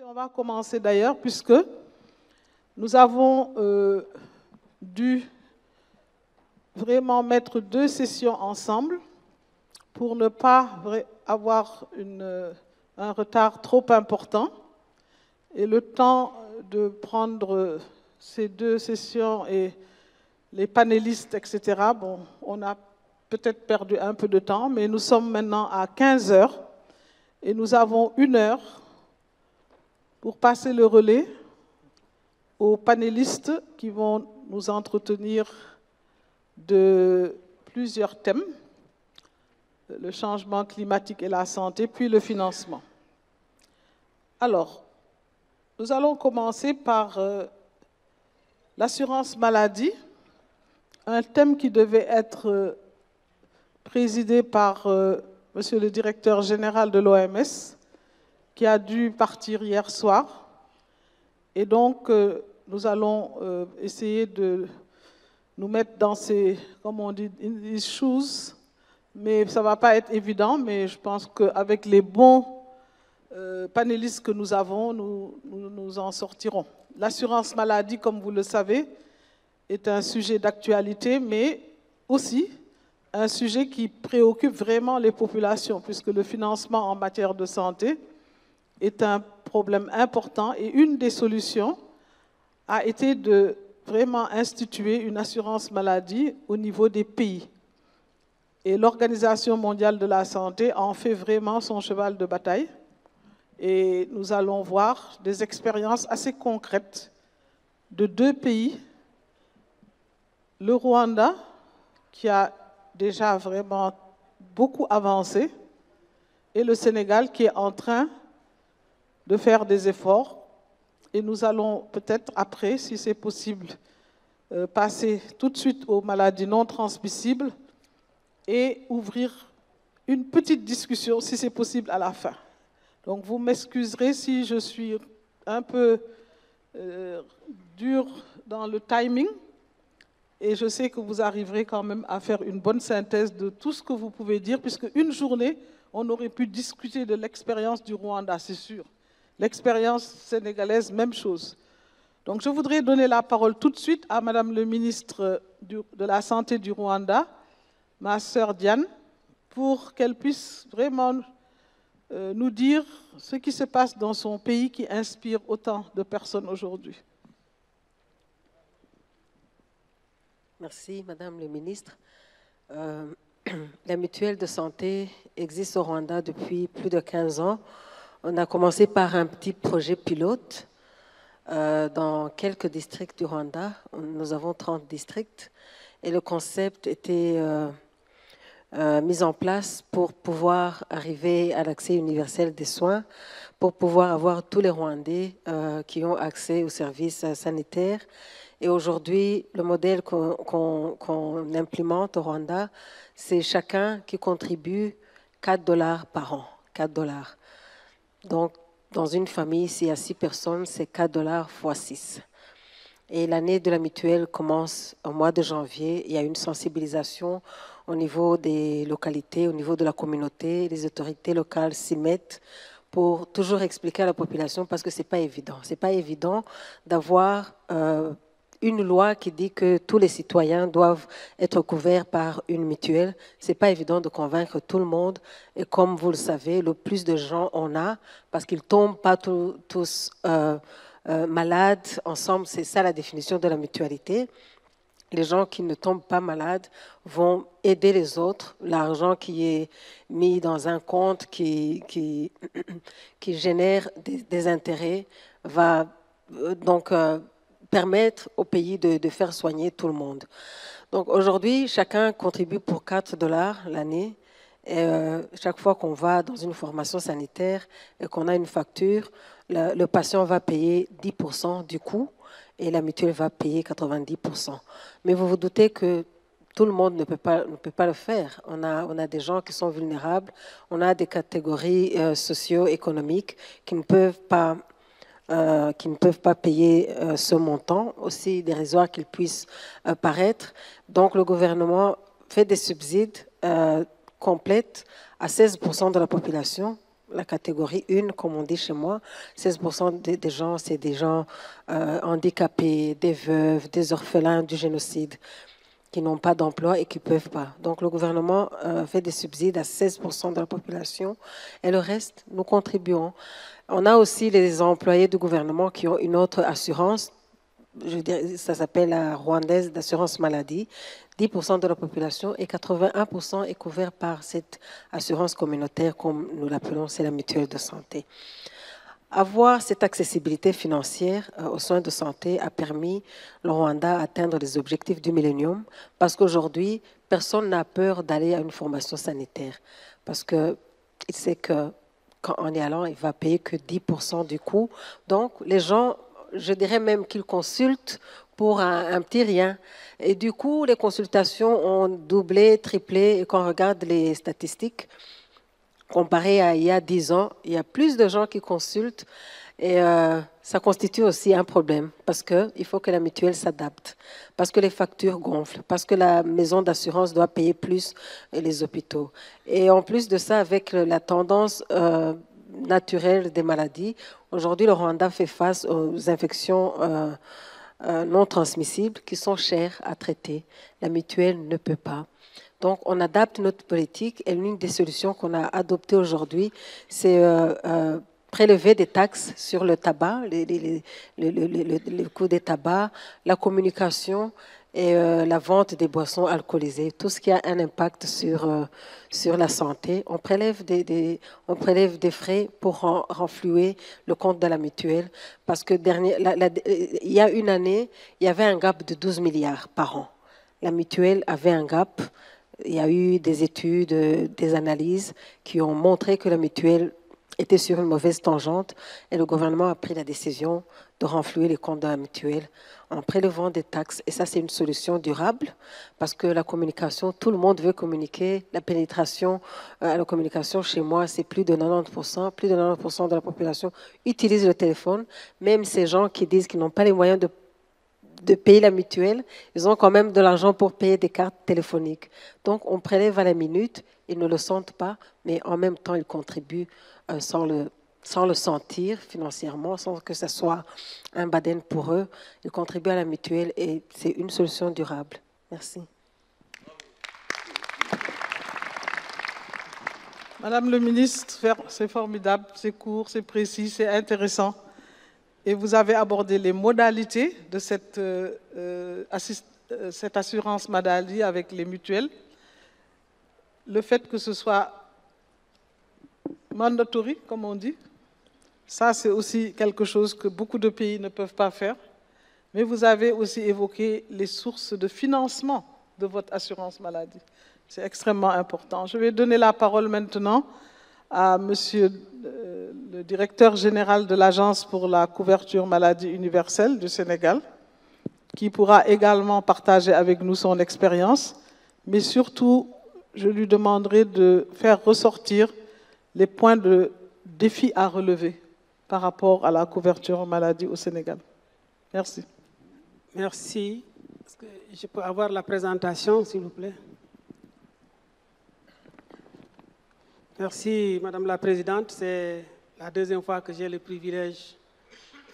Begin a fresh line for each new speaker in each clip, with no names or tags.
On va commencer d'ailleurs puisque nous avons dû vraiment mettre 2 sessions ensemble pour ne pas avoir un retard trop important. Et le temps de prendre ces 2 sessions et les panélistes, etc., bon, on a peut-être perdu un peu de temps, mais nous sommes maintenant à 15 heures et nous avons 1 heure pour passer le relais aux panélistes qui vont nous entretenir de plusieurs thèmes, le changement climatique et la santé, puis le financement. Alors, nous allons commencer par l'assurance maladie, un thème qui devait être présidé par Monsieur le directeur général de l'OMS, qui a dû partir hier soir. Et donc, nous allons essayer de nous mettre dans ces, comme on dit, in these shoes, mais ça ne va pas être évident, mais je pense qu'avec les bons panélistes que nous avons, nous en sortirons. L'assurance maladie, comme vous le savez, est un sujet d'actualité, mais aussi un sujet qui préoccupe vraiment les populations, puisque le financement en matière de santé est un problème important et une des solutions a été de vraiment instituer une assurance maladie au niveau des pays. Et l'Organisation mondiale de la santé en fait vraiment son cheval de bataille. Et nous allons voir des expériences assez concrètes de 2 pays. Le Rwanda, qui a déjà vraiment beaucoup avancé, et le Sénégal, qui est en train de faire des efforts. Et nous allons peut-être après, si c'est possible, passer tout de suite aux maladies non transmissibles et ouvrir une petite discussion, si c'est possible, à la fin. Donc vous m'excuserez si je suis un peu dur dans le timing, et je sais que vous arriverez quand même à faire une bonne synthèse de tout ce que vous pouvez dire, puisque une journée, on aurait pu discuter de l'expérience du Rwanda, c'est sûr. L'expérience sénégalaise, même chose. Donc je voudrais donner la parole tout de suite à Madame le ministre de la Santé du Rwanda, ma sœur Diane, pour qu'elle puisse vraiment nous dire ce qui se passe dans son pays qui inspire autant de personnes aujourd'hui.
Merci, Madame le ministre. La mutuelle de santé existe au Rwanda depuis plus de 15 ans. On a commencé par un petit projet pilote dans quelques districts du Rwanda. Nous avons 30 districts et le concept était mis en place pour pouvoir arriver à l'accès universel des soins, pour pouvoir avoir tous les Rwandais qui ont accès aux services sanitaires. Et aujourd'hui, le modèle qu'on implémente au Rwanda, c'est chacun qui contribue $4 par an. $4. Donc, dans une famille, s'il y a 6 personnes, c'est $4 fois 6. Et l'année de la mutuelle commence au mois de janvier. Il y a une sensibilisation au niveau des localités, au niveau de la communauté. Les autorités locales s'y mettent pour toujours expliquer à la population, parce que ce n'est pas évident. Ce n'est pas évident d'avoir une loi qui dit que tous les citoyens doivent être couverts par une mutuelle. Ce n'est pas évident de convaincre tout le monde. Et comme vous le savez, le plus de gens on a, parce qu'ils ne tombent pas tous malades ensemble, c'est ça la définition de la mutualité. Les gens qui ne tombent pas malades vont aider les autres. L'argent qui est mis dans un compte qui génère des intérêts va donc permettre au pays de faire soigner tout le monde. Donc aujourd'hui, chacun contribue pour $4 l'année. Chaque fois qu'on va dans une formation sanitaire et qu'on a une facture, le patient va payer 10% du coût et la mutuelle va payer 90%. Mais vous vous doutez que tout le monde ne peut pas le faire. On a des gens qui sont vulnérables, on a des catégories socio-économiques qui ne peuvent pas payer ce montant, aussi dérisoire qu'il puisse paraître. Donc le gouvernement fait des subsides complètes à 16% de la population la catégorie 1, comme on dit chez moi. 16% des gens, c'est des gens handicapés, des veuves, des orphelins du génocide, qui n'ont pas d'emploi et qui ne peuvent pas. Donc le gouvernement fait des subsides à 16% de la population et le reste, nous contribuons. On a aussi les employés du gouvernement qui ont une autre assurance, je dirais, ça s'appelle la rwandaise d'assurance maladie. 10% de la population et 81% est couvert par cette assurance communautaire, comme nous l'appelons, c'est la mutuelle de santé. Avoir cette accessibilité financière aux soins de santé a permis le Rwanda d'atteindre les objectifs du millénium parce qu'aujourd'hui, personne n'a peur d'aller à une formation sanitaire parce qu'il sait que qu'en y allant, il va payer que 10% du coût. Donc, les gens, je dirais même qu'ils consultent pour un petit rien. Et du coup, les consultations ont doublé, triplé. Et quand on regarde les statistiques, comparé à il y a 10 ans, il y a plus de gens qui consultent et ça constitue aussi un problème parce qu'il faut que la mutuelle s'adapte, parce que les factures gonflent, parce que la maison d'assurance doit payer plus les hôpitaux. Et en plus de ça, avec la tendance naturelle des maladies, aujourd'hui le Rwanda fait face aux infections non transmissibles qui sont chères à traiter. La mutuelle ne peut pas. Donc, on adapte notre politique et l'une des solutions qu'on a adoptées aujourd'hui, c'est prélever des taxes sur le tabac, le coût des tabacs, la communication et la vente des boissons alcoolisées, tout ce qui a un impact sur la santé. On prélève des frais pour renflouer le compte de la mutuelle parce que il y a une année, il y avait un gap de 12 milliards par an. La mutuelle avait un gap. Il y a eu des études, des analyses qui ont montré que la mutuelle était sur une mauvaise tangente et le gouvernement a pris la décision de renflouer les comptes de la mutuelle en prélevant des taxes. Et ça, c'est une solution durable parce que la communication, tout le monde veut communiquer. La pénétration à la communication chez moi, c'est plus de 90%. Plus de 90% de la population utilise le téléphone. Même ces gens qui disent qu'ils n'ont pas les moyens de payer la mutuelle, ils ont quand même de l'argent pour payer des cartes téléphoniques. Donc, on prélève à la minute, ils ne le sentent pas, mais en même temps, ils contribuent sans le sentir financièrement, sans que ce soit un baden pour eux. Ils contribuent à la mutuelle et c'est une solution durable. Merci.
Madame le ministre, c'est formidable, c'est court, c'est précis, c'est intéressant. Et vous avez abordé les modalités de cette assurance maladie avec les mutuelles. Le fait que ce soit mandatory, comme on dit, ça c'est aussi quelque chose que beaucoup de pays ne peuvent pas faire. Mais vous avez aussi évoqué les sources de financement de votre assurance maladie. C'est extrêmement important. Je vais donner la parole maintenant à Monsieur le directeur général de l'Agence pour la couverture maladie universelle du Sénégal, qui pourra également partager avec nous son expérience, mais surtout, je lui demanderai de faire ressortir les points de défi à relever par rapport à la couverture maladie au Sénégal. Merci.
Merci. Est-ce que je peux avoir la présentation, s'il vous plaît? Merci, Madame la Présidente. C'est la deuxième fois que j'ai le privilège,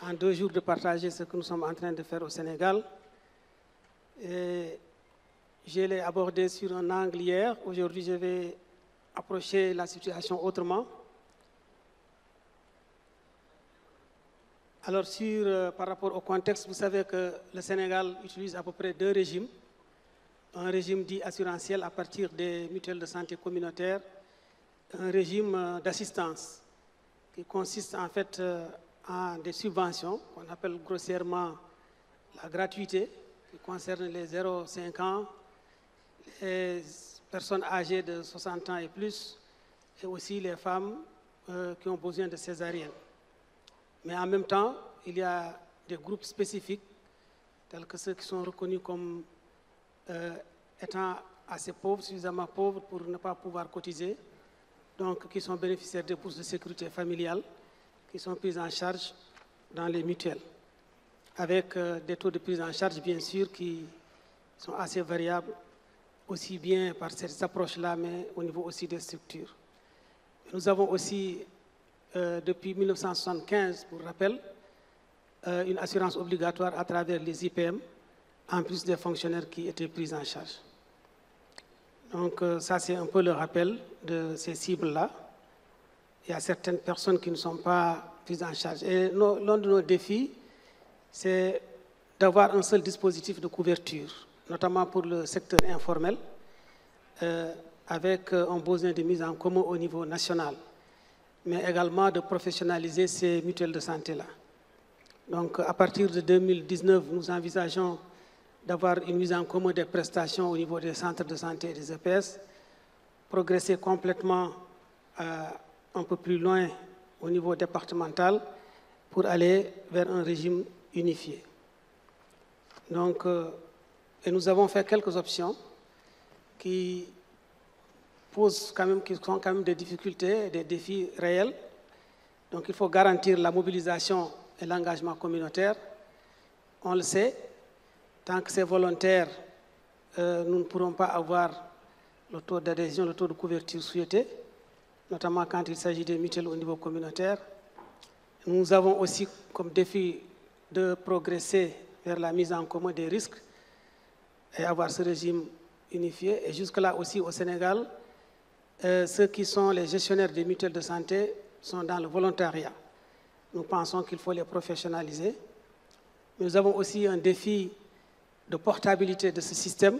en 2 jours, de partager ce que nous sommes en train de faire au Sénégal. Et je l'ai abordé sur un angle hier. Aujourd'hui, je vais approcher la situation autrement. Alors, par rapport au contexte, vous savez que le Sénégal utilise à peu près 2 régimes. Un régime dit assurantiel à partir des mutuelles de santé communautaires, un régime d'assistance qui consiste en fait en des subventions qu'on appelle grossièrement la gratuité, qui concerne les 0,5 ans, les personnes âgées de 60 ans et plus, et aussi les femmes qui ont besoin de césarienne. Mais en même temps, il y a des groupes spécifiques, tels que ceux qui sont reconnus comme étant assez pauvres, suffisamment pauvres pour ne pas pouvoir cotiser, donc qui sont bénéficiaires des bourses de sécurité familiale, qui sont prises en charge dans les mutuelles, avec des taux de prise en charge, bien sûr, qui sont assez variables, aussi bien par cette approche-là, mais au niveau aussi des structures. Nous avons aussi depuis 1975, pour rappel, une assurance obligatoire à travers les IPM, en plus des fonctionnaires qui étaient pris en charge. Donc ça, c'est un peu le rappel de ces cibles-là. Il y a certaines personnes qui ne sont pas prises en charge. Et l'un de nos défis, c'est d'avoir un seul dispositif de couverture, notamment pour le secteur informel, avec un besoin de mise en commun au niveau national, mais également de professionnaliser ces mutuelles de santé-là. Donc à partir de 2019, nous envisageons d'avoir une mise en commun des prestations au niveau des centres de santé et des EPS, progresser complètement un peu plus loin au niveau départemental pour aller vers un régime unifié. Donc, et nous avons fait quelques options qui sont quand même des difficultés, des défis réels. Donc il faut garantir la mobilisation et l'engagement communautaire. On le sait, tant que c'est volontaire, nous ne pourrons pas avoir le taux d'adhésion, le taux de couverture souhaité, notamment quand il s'agit des mutuelles au niveau communautaire. Nous avons aussi comme défi de progresser vers la mise en commun des risques et avoir ce régime unifié. Et jusque-là aussi au Sénégal, ceux qui sont les gestionnaires des mutuelles de santé sont dans le volontariat. Nous pensons qu'il faut les professionnaliser. Nous avons aussi un défi de portabilité de ce système.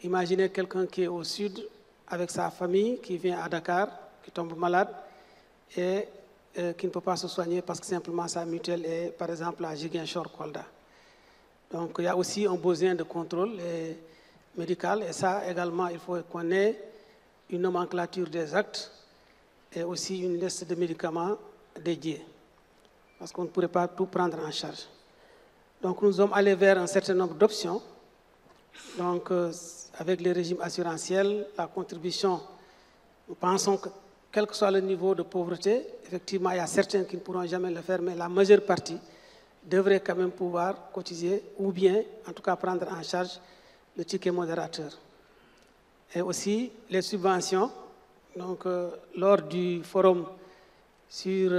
Imaginez quelqu'un qui est au sud avec sa famille, qui vient à Dakar, qui tombe malade et qui ne peut pas se soigner parce que simplement sa mutuelle est, par exemple, à Ziguinchor, Kolda. Donc il y a aussi un besoin de contrôle médical et ça également, il faut qu'on ait une nomenclature des actes et aussi une liste de médicaments dédiés, parce qu'on ne pourrait pas tout prendre en charge. Donc nous sommes allés vers un certain nombre d'options. Donc avec les régimes assurantiels, la contribution, nous pensons que quel que soit le niveau de pauvreté, effectivement il y a certains qui ne pourront jamais le faire, mais la majeure partie devrait quand même pouvoir cotiser ou bien en tout cas prendre en charge le ticket modérateur. Et aussi les subventions. Donc lors du forum sur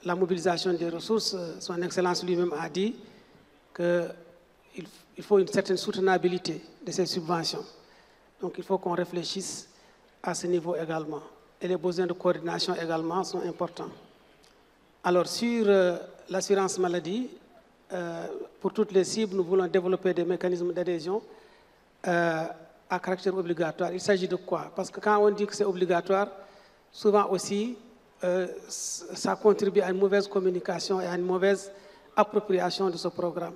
la mobilisation des ressources, son Excellence lui-même a dit qu'il faut une certaine soutenabilité de ces subventions. Donc il faut qu'on réfléchisse à ce niveau également. Et les besoins de coordination également sont importants. Alors sur l'assurance maladie, pour toutes les cibles, nous voulons développer des mécanismes d'adhésion à caractère obligatoire. Il s'agit de quoi? Parce que quand on dit que c'est obligatoire, souvent aussi, ça contribue à une mauvaise communication et à une mauvaise appropriation de ce programme.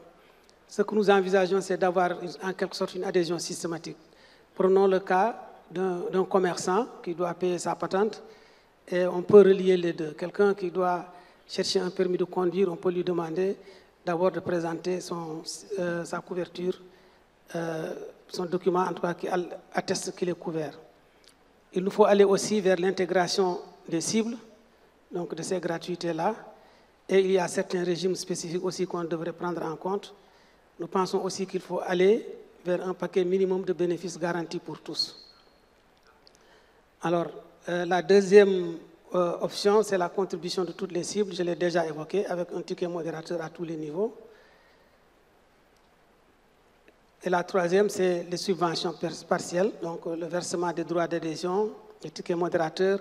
Ce que nous envisageons, c'est d'avoir en quelque sorte une adhésion systématique. Prenons le cas d'un commerçant qui doit payer sa patente et on peut relier les deux. Quelqu'un qui doit chercher un permis de conduire, on peut lui demander d'abord de présenter sa couverture, son document en tout cas qui atteste qu'il est couvert. Il nous faut aller aussi vers l'intégration des cibles, donc de ces gratuités-là, et il y a certains régimes spécifiques aussi qu'on devrait prendre en compte. Nous pensons aussi qu'il faut aller vers un paquet minimum de bénéfices garantis pour tous. Alors, la deuxième option, c'est la contribution de toutes les cibles, je l'ai déjà évoqué, avec un ticket modérateur à tous les niveaux. Et la troisième, c'est les subventions partielles, donc le versement des droits d'adhésion, les tickets modérateurs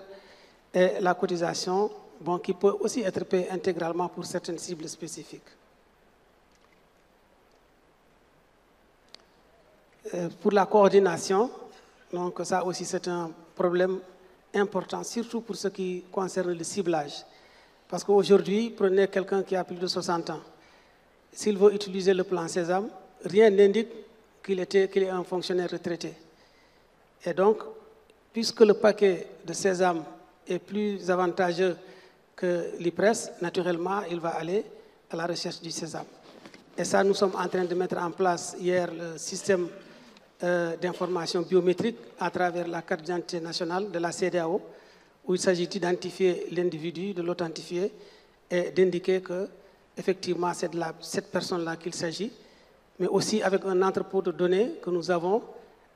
et la cotisation, bon, qui peut aussi être payée intégralement pour certaines cibles spécifiques. Pour la coordination, donc ça aussi c'est un problème important, surtout pour ce qui concerne le ciblage. Parce qu'aujourd'hui, prenez quelqu'un qui a plus de 60 ans. S'il veut utiliser le plan Sésame, rien n'indique qu'il est un fonctionnaire retraité. Et donc, puisque le paquet de Sésame est plus avantageux que l'IPRES, naturellement, il va aller à la recherche du Sésame. Et ça, nous sommes en train de mettre en place hier le système d'information biométrique à travers la carte d'identité nationale de la CEDEAO, où il s'agit d'identifier l'individu, de l'authentifier et d'indiquer que effectivement c'est de cette personne-là qu'il s'agit, mais aussi avec un entrepôt de données que nous avons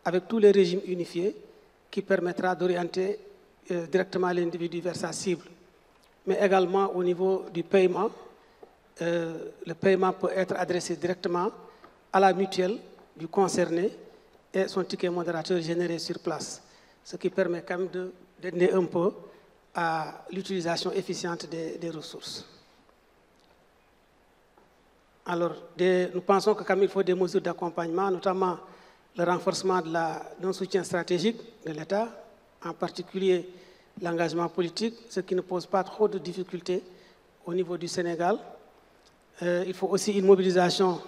avec tous les régimes unifiés qui permettra d'orienter directement l'individu vers sa cible. mais également au niveau du paiement. Le paiement peut être adressé directement à la mutuelle du concerné et son ticket modérateur généré sur place, ce qui permet quand même d'aider un peu à l'utilisation efficiente des ressources. Alors, nous pensons que comme il faut des mesures d'accompagnement, notamment le renforcement d'un soutien stratégique de l'État, en particulier l'engagement politique, ce qui ne pose pas trop de difficultés au niveau du Sénégal. Il faut aussi une mobilisation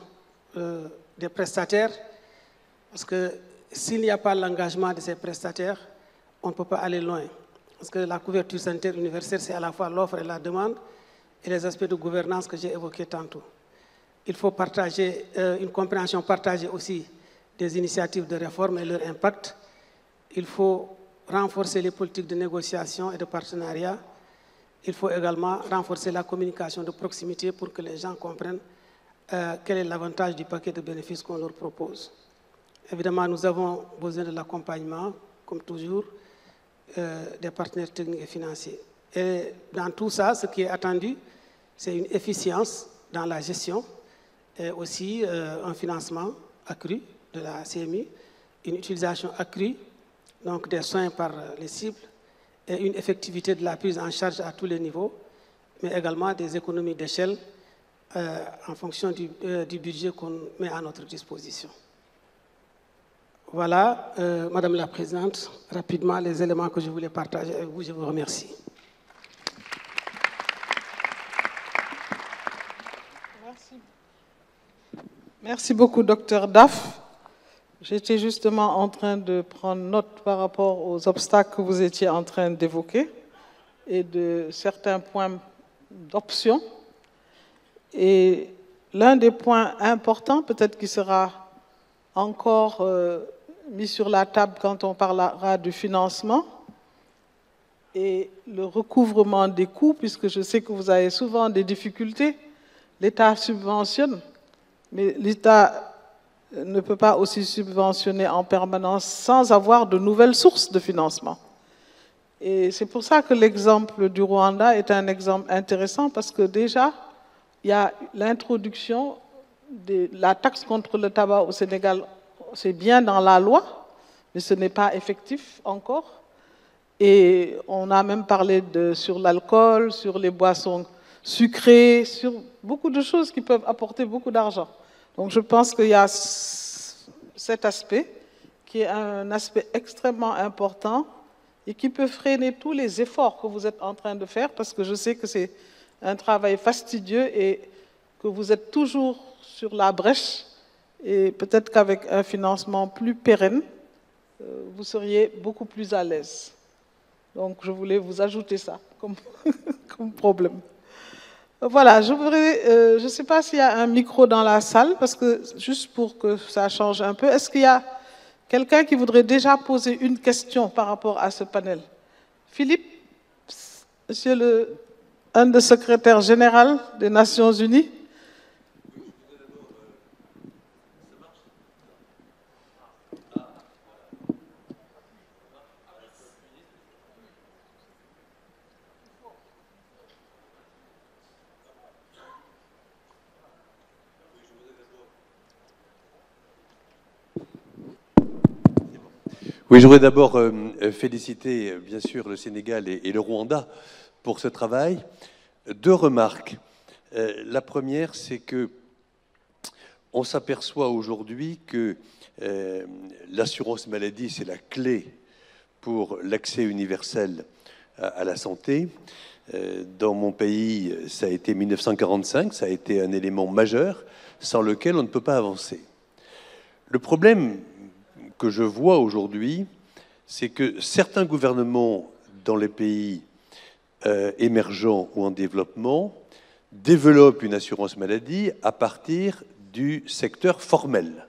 des prestataires, parce que s'il n'y a pas l'engagement de ces prestataires, on ne peut pas aller loin. Parce que la couverture sanitaire universelle, c'est à la fois l'offre et la demande, et les aspects de gouvernance que j'ai évoqués tantôt. Il faut partager une compréhension partagée aussi des initiatives de réforme et leur impact. Il faut renforcer les politiques de négociation et de partenariat. Il faut également renforcer la communication de proximité pour que les gens comprennent quel est l'avantage du paquet de bénéfices qu'on leur propose. Évidemment, nous avons besoin de l'accompagnement, comme toujours, des partenaires techniques et financiers. Et dans tout ça, ce qui est attendu, c'est une efficience dans la gestion et aussi un financement accru de la CMI, une utilisation accrue donc des soins par les cibles et une effectivité de la prise en charge à tous les niveaux, mais également des économies d'échelle en fonction du budget qu'on met à notre disposition. Voilà, Madame la Présidente, rapidement les éléments que je voulais partager avec vous. Je vous remercie.
Merci beaucoup, Dr Daf. J'étais justement en train de prendre note par rapport aux obstacles que vous étiez en train d'évoquer et de certains points d'option. Et l'un des points importants, peut-être qui sera encore mis sur la table quand on parlera du financement et le recouvrement des coûts, puisque je sais que vous avez souvent des difficultés. L'État subventionne, mais l'État ne peut pas aussi subventionner en permanence sans avoir de nouvelles sources de financement. Et c'est pour ça que l'exemple du Rwanda est un exemple intéressant, parce que déjà, il y a l'introduction de la taxe contre le tabac au Sénégal. C'est bien dans la loi, mais ce n'est pas effectif encore. Et on a même parlé sur l'alcool, sur les boissons sucrées, sur beaucoup de choses qui peuvent apporter beaucoup d'argent. Donc je pense qu'il y a cet aspect qui est un aspect extrêmement important et qui peut freiner tous les efforts que vous êtes en train de faire, parce que je sais que c'est un travail fastidieux et que vous êtes toujours sur la brèche, et peut-être qu'avec un financement plus pérenne, vous seriez beaucoup plus à l'aise. Donc je voulais vous ajouter ça comme problème. Voilà, je ne sais pas s'il y a un micro dans la salle, parce que juste pour que ça change un peu, est-ce qu'il y a quelqu'un qui voudrait déjà poser une question par rapport à ce panel? Philippe, monsieur un des secrétaires généraux des Nations Unies.
Oui, je voudrais d'abord féliciter, bien sûr, le Sénégal et le Rwanda pour ce travail. Deux remarques. La première, c'est que on s'aperçoit aujourd'hui que l'assurance maladie, c'est la clé pour l'accès universel à la santé. Dans mon pays, ça a été 1945, ça a été un élément majeur sans lequel on ne peut pas avancer. Le problème que je vois aujourd'hui, c'est que certains gouvernements dans les pays émergents ou en développement développent une assurance maladie à partir du secteur formel.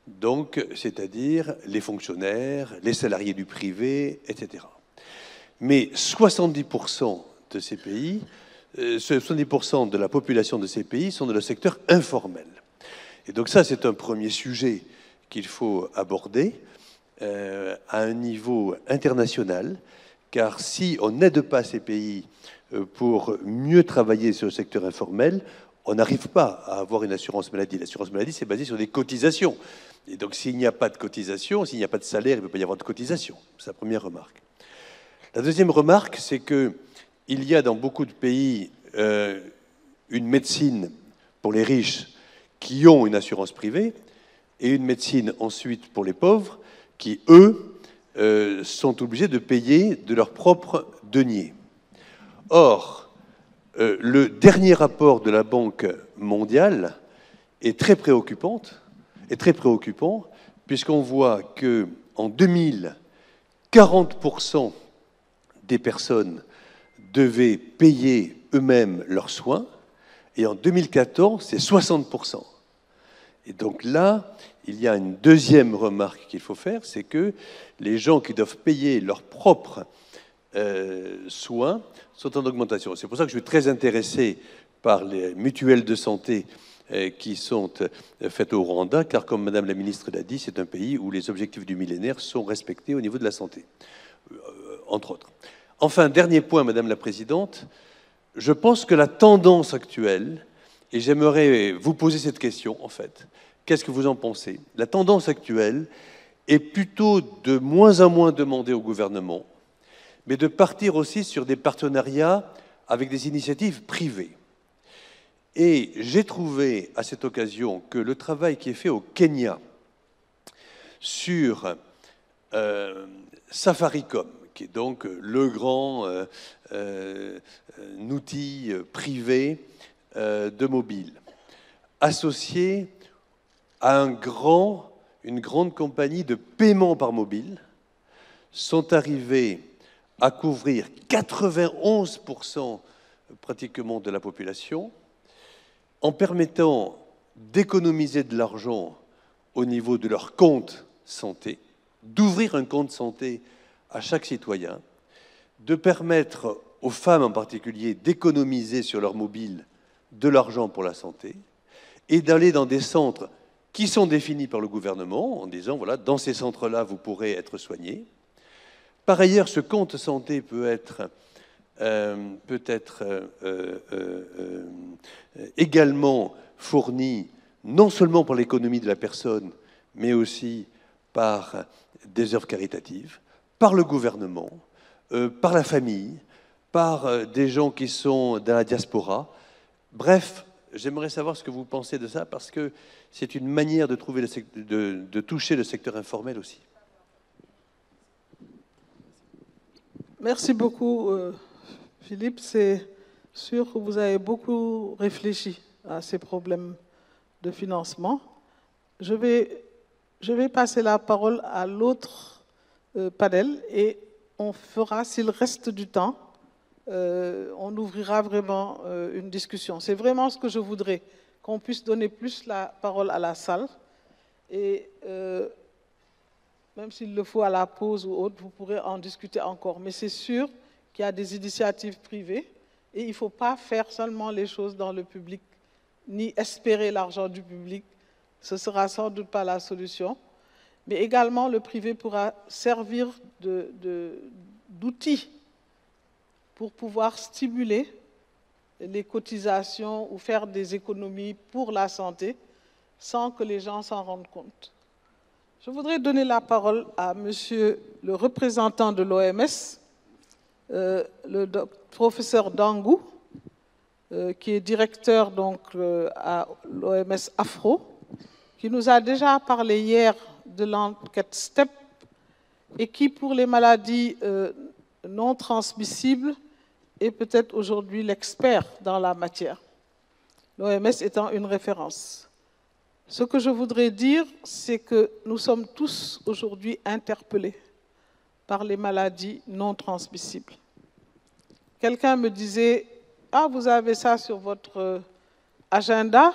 Donc, c'est-à-dire les fonctionnaires, les salariés du privé, etc. Mais 70% de ces pays, 70% de la population de ces pays sont dans le secteur informel. Et donc ça, c'est un premier sujet qu'il faut aborder à un niveau international, car si on n'aide pas ces pays pour mieux travailler sur le secteur informel, on n'arrive pas à avoir une assurance maladie. L'assurance maladie, c'est basé sur des cotisations. Et donc, s'il n'y a pas de cotisation, s'il n'y a pas de salaire, il ne peut pas y avoir de cotisation. C'est la première remarque. La deuxième remarque, c'est qu'il y a dans beaucoup de pays une médecine pour les riches qui ont une assurance privée et une médecine ensuite pour les pauvres qui, eux, sont obligés de payer de leur propre denier. Or, le dernier rapport de la Banque mondiale est très préoccupant, puisqu'on voit qu'en 2000, 40% des personnes devaient payer eux-mêmes leurs soins, et en 2014, c'est 60%. Et donc là, il y a une deuxième remarque qu'il faut faire, c'est que les gens qui doivent payer leurs propres soins sont en augmentation. C'est pour ça que je suis très intéressé par les mutuelles de santé qui sont faites au Rwanda, car comme Madame la ministre l'a dit, c'est un pays où les objectifs du millénaire sont respectés au niveau de la santé, entre autres. Enfin, dernier point, Madame la Présidente, je pense que la tendance actuelle, et j'aimerais vous poser cette question, en fait, qu'est-ce que vous en pensez? La tendance actuelle est plutôt de moins en moins demander au gouvernement, mais de partir aussi sur des partenariats avec des initiatives privées. Et j'ai trouvé à cette occasion que le travail qui est fait au Kenya sur Safaricom, qui est donc le grand outil privé de mobile, associé à une grande compagnie de paiement par mobile, sont arrivés à couvrir 91% pratiquement de la population, en permettant d'économiser de l'argent au niveau de leur compte santé, d'ouvrir un compte santé à chaque citoyen, de permettre aux femmes en particulier d'économiser sur leur mobile de l'argent pour la santé, et d'aller dans des centres qui sont définis par le gouvernement, en disant, voilà, dans ces centres-là, vous pourrez être soigné. Par ailleurs, ce compte santé peut être également fourni non seulement par l'économie de la personne, mais aussi par des œuvres caritatives, par le gouvernement, par la famille, par des gens qui sont dans la diaspora. Bref, j'aimerais savoir ce que vous pensez de ça, parce que c'est une manière de toucher le secteur informel aussi.
Merci beaucoup, Philippe. C'est sûr que vous avez beaucoup réfléchi à ces problèmes de financement. Je vais passer la parole à l'autre panel et on fera, s'il reste du temps, on ouvrira vraiment une discussion. C'est vraiment ce que je voudrais, qu'on puisse donner plus la parole à la salle. Et même s'il le faut à la pause ou autre, vous pourrez en discuter encore. Mais c'est sûr qu'il y a des initiatives privées et il ne faut pas faire seulement les choses dans le public, ni espérer l'argent du public. Ce ne sera sans doute pas la solution. Mais également, le privé pourra servir d'outil pour pouvoir stimuler les cotisations ou faire des économies pour la santé sans que les gens s'en rendent compte. Je voudrais donner la parole à monsieur le représentant de l'OMS, le professeur Dangou, qui est directeur donc, à l'OMS Afro, qui nous a déjà parlé hier de l'enquête STEP et qui, pour les maladies non transmissibles, est peut-être aujourd'hui l'expert dans la matière, l'OMS étant une référence. Ce que je voudrais dire, c'est que nous sommes tous aujourd'hui interpellés par les maladies non transmissibles. Quelqu'un me disait, « Ah, vous avez ça sur votre agenda ?»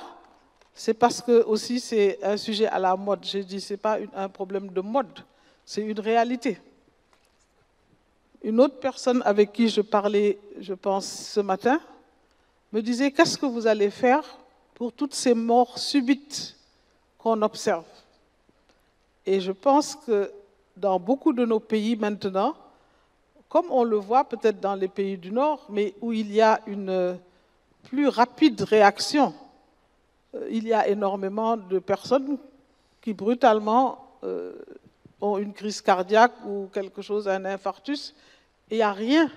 C'est parce que aussi c'est un sujet à la mode. J'ai dit, ce n'est pas un problème de mode, c'est une réalité. Une autre personne avec qui je parlais, je pense, ce matin, me disait, « Qu'est-ce que vous allez faire pour toutes ces morts subites qu'on observe ?» Et je pense que dans beaucoup de nos pays maintenant, comme on le voit peut-être dans les pays du Nord, mais où il y a une plus rapide réaction. Il y a énormément de personnes qui brutalement ont une crise cardiaque ou quelque chose, un infarctus, et il n'y a rien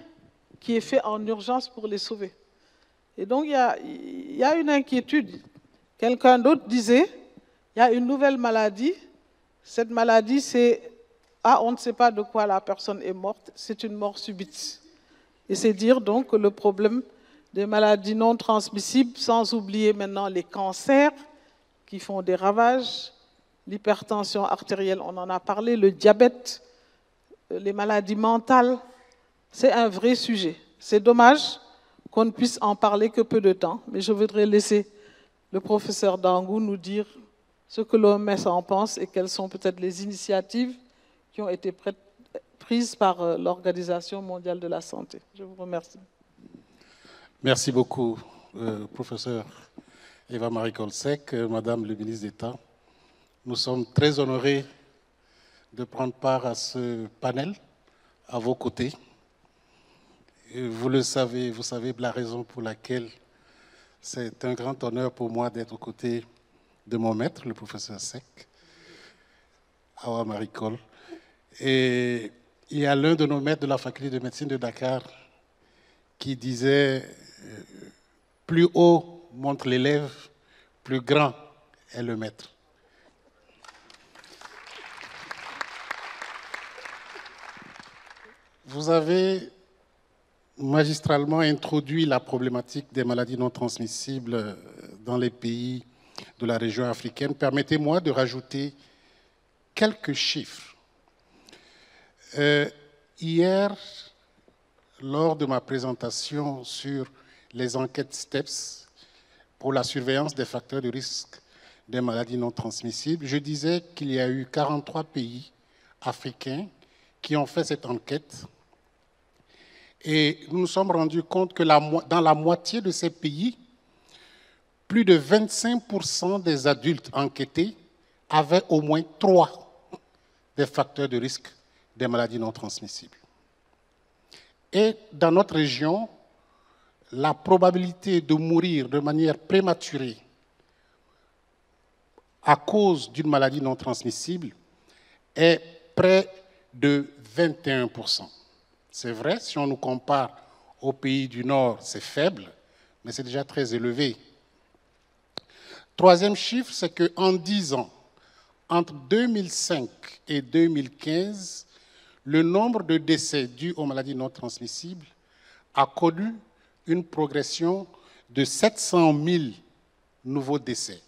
qui est fait en urgence pour les sauver. Et donc il y a une inquiétude. Quelqu'un d'autre disait, il y a une nouvelle maladie. Cette maladie, c'est, on ne sait pas de quoi la personne est morte, c'est une mort subite. Et c'est dire donc que le problème des maladies non transmissibles, sans oublier maintenant les cancers qui font des ravages, l'hypertension artérielle, on en a parlé, le diabète, les maladies mentales, c'est un vrai sujet. C'est dommage qu'on ne puisse en parler que peu de temps, mais je voudrais laisser le professeur Dangou nous dire ce que l'OMS en pense et quelles sont peut-être les initiatives qui ont été prises par l'Organisation mondiale de la santé. Je vous remercie.
Merci beaucoup, professeur Eva-Marie Kolsek, Madame le ministre d'État. Nous sommes très honorés de prendre part à ce panel à vos côtés. Et vous savez la raison pour laquelle c'est un grand honneur pour moi d'être aux côtés de mon maître, le professeur Seck, Awa Maricol. Et il y a l'un de nos maîtres de la faculté de médecine de Dakar qui disait « Plus haut monte l'élève, plus grand est le maître ». Vous avez magistralement introduit la problématique des maladies non transmissibles dans les pays de la région africaine. Permettez-moi de rajouter quelques chiffres. Hier, lors de ma présentation sur les enquêtes STEPS pour la surveillance des facteurs de risque des maladies non transmissibles, je disais qu'il y a eu 43 pays africains qui ont fait cette enquête. Et nous nous sommes rendus compte que dans la moitié de ces pays, plus de 25% des adultes enquêtés avaient au moins 3 des facteurs de risque des maladies non transmissibles. Et dans notre région, la probabilité de mourir de manière prématurée à cause d'une maladie non transmissible est près de 21%. C'est vrai, si on nous compare aux pays du Nord, c'est faible, mais c'est déjà très élevé. Troisième chiffre, c'est qu'en 10 ans, entre 2005 et 2015, le nombre de décès dus aux maladies non transmissibles a connu une progression de 700 000 nouveaux décès.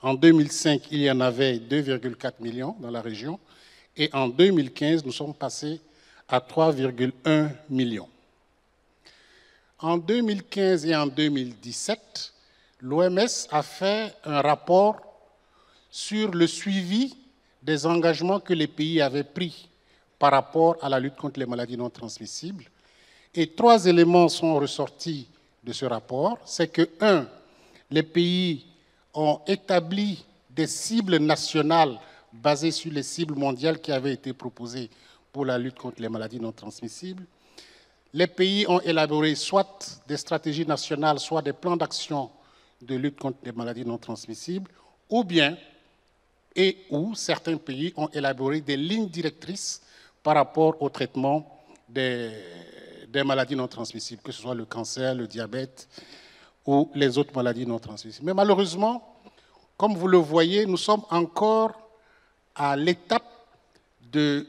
En 2005, il y en avait 2,4 millions dans la région, et en 2015, nous sommes passés à 3,1 millions. En 2015 et en 2017, l'OMS a fait un rapport sur le suivi des engagements que les pays avaient pris par rapport à la lutte contre les maladies non transmissibles. Et 3 éléments sont ressortis de ce rapport. C'est que, 1, les pays ont établi des cibles nationales basées sur les cibles mondiales qui avaient été proposées pour la lutte contre les maladies non transmissibles. Les pays ont élaboré soit des stratégies nationales, soit des plans d'action de lutte contre les maladies non transmissibles, ou bien, ou certains pays ont élaboré des lignes directrices par rapport au traitement des maladies non transmissibles, que ce soit le cancer, le diabète ou les autres maladies non transmissibles. Mais malheureusement, comme vous le voyez, nous sommes encore à l'étape de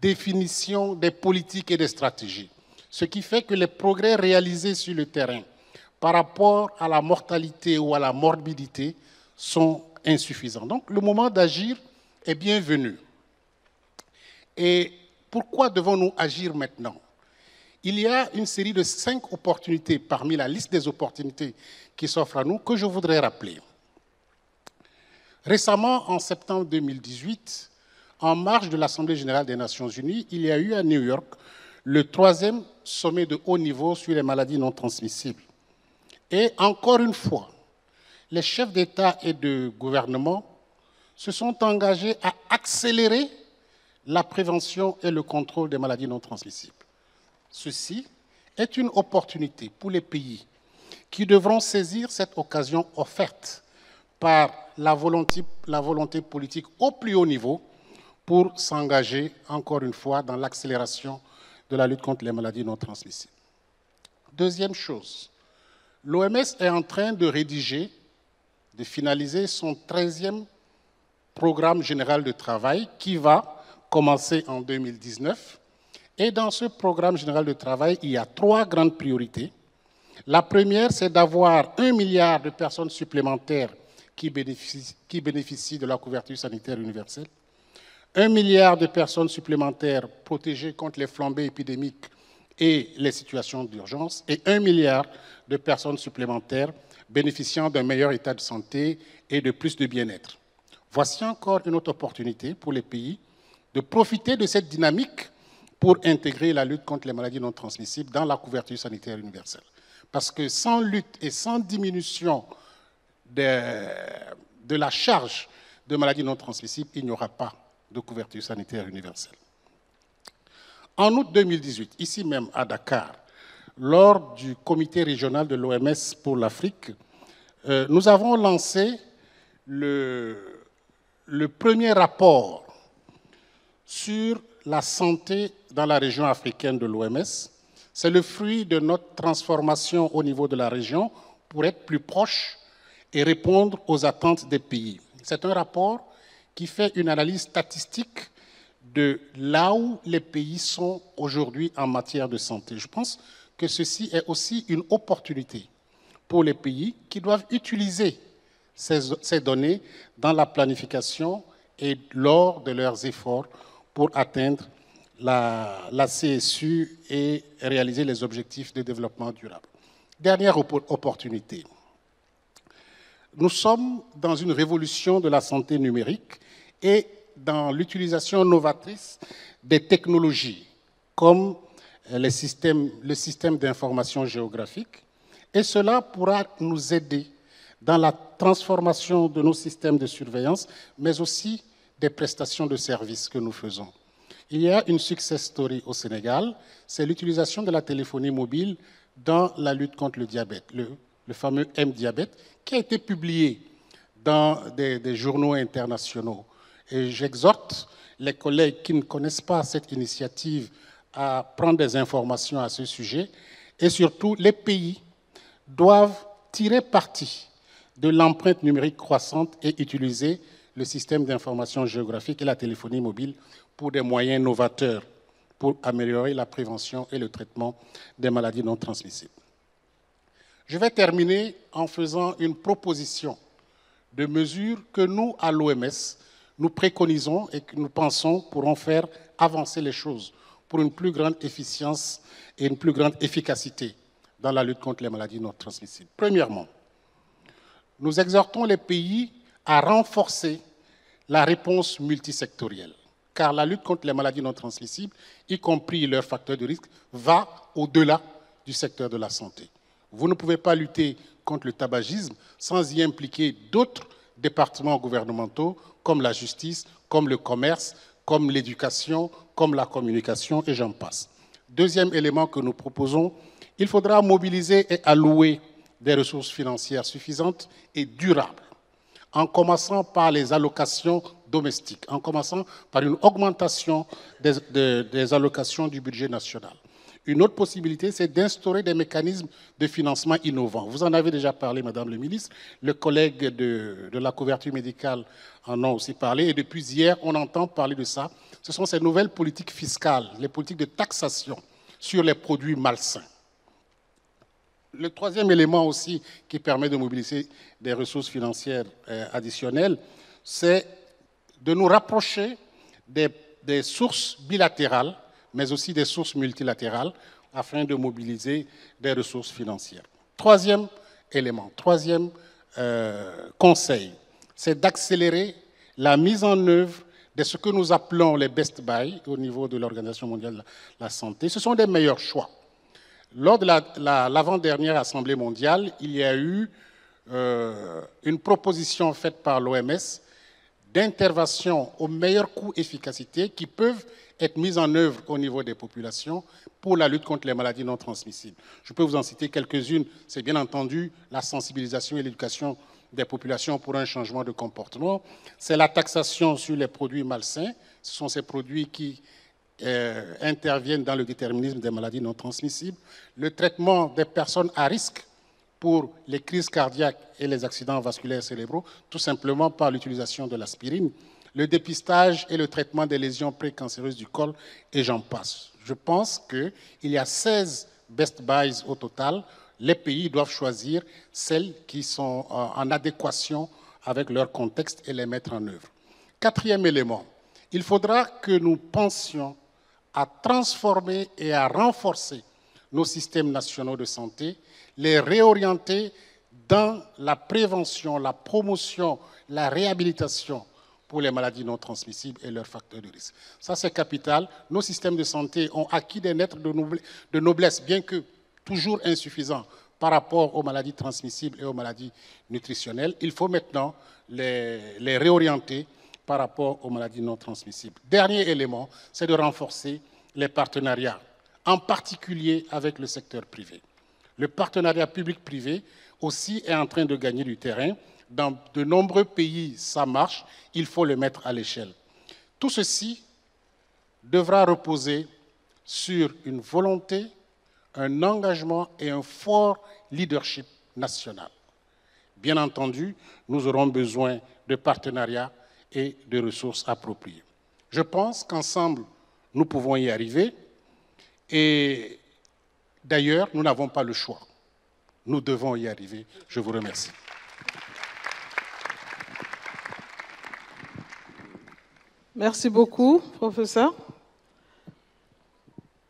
définition des politiques et des stratégies. Ce qui fait que les progrès réalisés sur le terrain par rapport à la mortalité ou à la morbidité sont insuffisants. Donc le moment d'agir est bienvenu. Et pourquoi devons-nous agir maintenant? Il y a une série de 5 opportunités parmi la liste des opportunités qui s'offrent à nous que je voudrais rappeler. Récemment, en septembre 2018, en marge de l'Assemblée générale des Nations unies, il y a eu à New York le 3e sommet de haut niveau sur les maladies non transmissibles. Et encore une fois, les chefs d'État et de gouvernement se sont engagés à accélérer la prévention et le contrôle des maladies non transmissibles. ceci est une opportunité pour les pays qui devront saisir cette occasion offerte par la volonté politique au plus haut niveau pour s'engager, encore une fois, dans l'accélération de la lutte contre les maladies non transmissibles. Deuxième chose, l'OMS est en train de rédiger, de finaliser son 13e programme général de travail qui va commencer en 2019. Et dans ce programme général de travail, il y a 3 grandes priorités. La première, c'est d'avoir 1 milliard de personnes supplémentaires qui bénéficient de la couverture sanitaire universelle, 1 milliard de personnes supplémentaires protégées contre les flambées épidémiques et les situations d'urgence, et 1 milliard de personnes supplémentaires bénéficiant d'un meilleur état de santé et de plus de bien-être. Voici encore une autre opportunité pour les pays de profiter de cette dynamique pour intégrer la lutte contre les maladies non transmissibles dans la couverture sanitaire universelle. Parce que sans lutte et sans diminution de la charge de maladies non transmissibles, il n'y aura pas de couverture sanitaire universelle. En août 2018, ici même à Dakar, lors du comité régional de l'OMS pour l'Afrique, nous avons lancé le premier rapport sur la santé dans la région africaine de l'OMS. C'est le fruit de notre transformation au niveau de la région pour être plus proche et répondre aux attentes des pays. C'est un rapport qui fait une analyse statistique de là où les pays sont aujourd'hui en matière de santé. Je pense que ceci est aussi une opportunité pour les pays qui doivent utiliser ces données dans la planification et lors de leurs efforts pour atteindre la CSU et réaliser les objectifs de développement durable. Dernière opportunité. Nous sommes dans une révolution de la santé numérique et dans l'utilisation novatrice des technologies comme le système d'information géographique, et cela pourra nous aider dans la transformation de nos systèmes de surveillance, mais aussi des prestations de services que nous faisons. Il y a une success story au Sénégal, c'est l'utilisation de la téléphonie mobile dans la lutte contre le diabète, le fameux M-diabète, qui a été publié dans des journaux internationaux. Et j'exhorte les collègues qui ne connaissent pas cette initiative à prendre des informations à ce sujet. Et surtout, les pays doivent tirer parti de l'empreinte numérique croissante et utiliser le système d'information géographique et la téléphonie mobile pour des moyens novateurs pour améliorer la prévention et le traitement des maladies non transmissibles. Je vais terminer en faisant une proposition de mesures que nous, à l'OMS, nous préconisons et que nous pensons pourront faire avancer les choses pour une plus grande efficience et une plus grande efficacité dans la lutte contre les maladies non transmissibles. Premièrement, nous exhortons les pays à renforcer la réponse multisectorielle, car la lutte contre les maladies non transmissibles, y compris leurs facteurs de risque, va au-delà du secteur de la santé. Vous ne pouvez pas lutter contre le tabagisme sans y impliquer d'autres départements gouvernementaux comme la justice, comme le commerce, comme l'éducation, comme la communication, et j'en passe. Deuxième élément que nous proposons, il faudra mobiliser et allouer des ressources financières suffisantes et durables, en commençant par les allocations domestiques, en commençant par une augmentation des allocations du budget national. Une autre possibilité, c'est d'instaurer des mécanismes de financement innovants. Vous en avez déjà parlé, Madame le ministre. Le collègue de la couverture médicale en a aussi parlé. Et depuis hier, on entend parler de ça. Ce sont ces nouvelles politiques fiscales, les politiques de taxation sur les produits malsains. Le troisième élément aussi qui permet de mobiliser des ressources financières additionnelles, c'est de nous rapprocher des sources bilatérales, mais aussi des sources multilatérales, afin de mobiliser des ressources financières. Troisième élément, troisième conseil, c'est d'accélérer la mise en œuvre de ce que nous appelons les best buy au niveau de l'Organisation mondiale de la santé. Ce sont des meilleurs choix. Lors de l'avant-dernière Assemblée mondiale, il y a eu une proposition faite par l'OMS d'intervention au meilleur coût-efficacité qui peuvent être mises en œuvre au niveau des populations pour la lutte contre les maladies non transmissibles. Je peux vous en citer quelques-unes. C'est bien entendu la sensibilisation et l'éducation des populations pour un changement de comportement. C'est la taxation sur les produits malsains. Ce sont ces produits qui interviennent dans le déterminisme des maladies non transmissibles. Le traitement des personnes à risque pour les crises cardiaques et les accidents vasculaires cérébraux, tout simplement par l'utilisation de l'aspirine, le dépistage et le traitement des lésions précancéreuses du col, et j'en passe. Je pense qu'il y a 16 best buys au total. Les pays doivent choisir celles qui sont en adéquation avec leur contexte et les mettre en œuvre. Quatrième élément, il faudra que nous pensions à transformer et à renforcer nos systèmes nationaux de santé, les réorienter dans la prévention, la promotion, la réhabilitation pour les maladies non transmissibles et leurs facteurs de risque. Ça, c'est capital. Nos systèmes de santé ont acquis des lettres de noblesse, bien que toujours insuffisants par rapport aux maladies transmissibles et aux maladies nutritionnelles. Il faut maintenant les réorienter par rapport aux maladies non transmissibles. Dernier élément, c'est de renforcer les partenariats, en particulier avec le secteur privé. Le partenariat public-privé aussi est en train de gagner du terrain. Dans de nombreux pays, ça marche, il faut le mettre à l'échelle. Tout ceci devra reposer sur une volonté, un engagement et un fort leadership national. Bien entendu, nous aurons besoin de partenariats et de ressources appropriées. Je pense qu'ensemble, nous pouvons y arriver. Et d'ailleurs, nous n'avons pas le choix. Nous devons y arriver. Je vous remercie.
Merci beaucoup, professeur.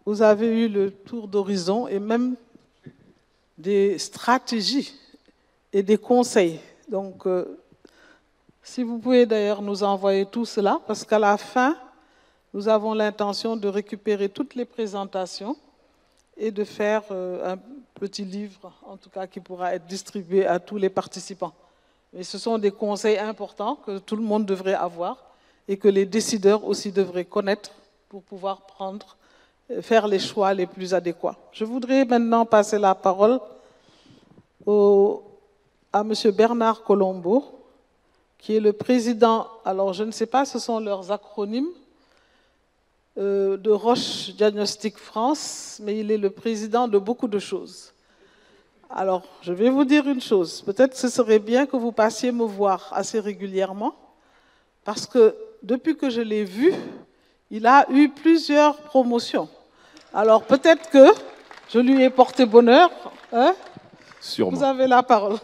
Vous avez eu le tour d'horizon et même des stratégies et des conseils. Donc, si vous pouvez d'ailleurs nous envoyer tout cela, parce qu'à la fin, nous avons l'intention de récupérer toutes les présentations et de faire un petit livre, en tout cas, qui pourra être distribué à tous les participants. Mais ce sont des conseils importants que tout le monde devrait avoir et que les décideurs aussi devraient connaître pour pouvoir faire les choix les plus adéquats. Je voudrais maintenant passer la parole à M. Bernard Colombo, qui est le président, alors je ne sais pas, ce sont leurs acronymes, de Roche Diagnostic France, mais il est le président de beaucoup de choses. Alors, je vais vous dire une chose, peut-être que ce serait bien que vous passiez me voir assez régulièrement, parce que depuis que je l'ai vu, il a eu plusieurs promotions. Alors, peut-être que je lui ai porté bonheur. Hein?
Sûrement.
Vous avez la parole.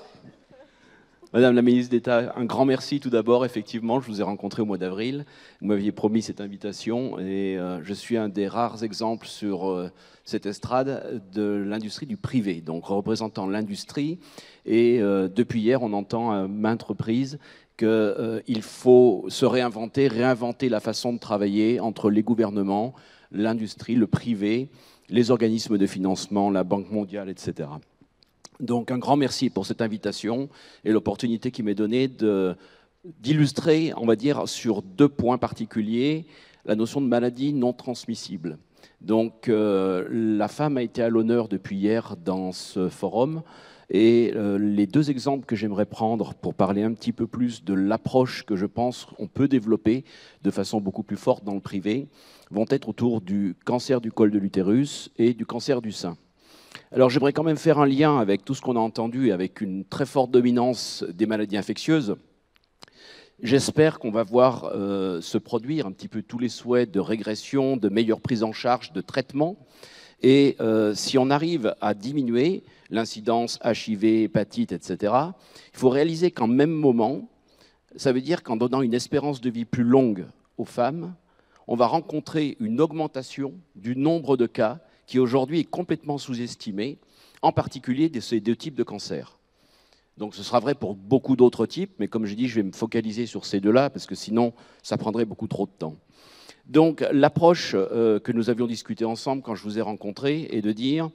Madame la ministre d'État, un grand merci tout d'abord. Effectivement, je vous ai rencontré au mois d'avril. Vous m'aviez promis cette invitation et je suis un des rares exemples sur cette estrade de l'industrie du privé, donc représentant l'industrie. Et depuis hier, on entend à maintes reprises qu'il faut se réinventer la façon de travailler entre les gouvernements, l'industrie, le privé, les organismes de financement, la Banque mondiale, etc. Donc un grand merci pour cette invitation et l'opportunité qui m'est donnée d'illustrer, on va dire, sur 2 points particuliers, la notion de maladie non transmissible. Donc la femme a été à l'honneur depuis hier dans ce forum et les 2 exemples que j'aimerais prendre pour parler un petit peu plus de l'approche que je pense on peut développer de façon beaucoup plus forte dans le privé vont être autour du cancer du col de l'utérus et du cancer du sein. Alors j'aimerais quand même faire un lien avec tout ce qu'on a entendu, avec une très forte dominance des maladies infectieuses. J'espère qu'on va voir se produire un petit peu tous les souhaits de régression, de meilleure prise en charge, de traitement. Et si on arrive à diminuer l'incidence HIV, hépatite, etc., il faut réaliser qu'en même moment, ça veut dire qu'en donnant une espérance de vie plus longue aux femmes, on va rencontrer une augmentation du nombre de cas qui aujourd'hui est complètement sous-estimé, en particulier de ces 2 types de cancers. Donc ce sera vrai pour beaucoup d'autres types, mais comme je dis, je vais me focaliser sur ces 2-là, parce que sinon, ça prendrait beaucoup trop de temps. Donc l'approche que nous avions discutée ensemble quand je vous ai rencontré est de dire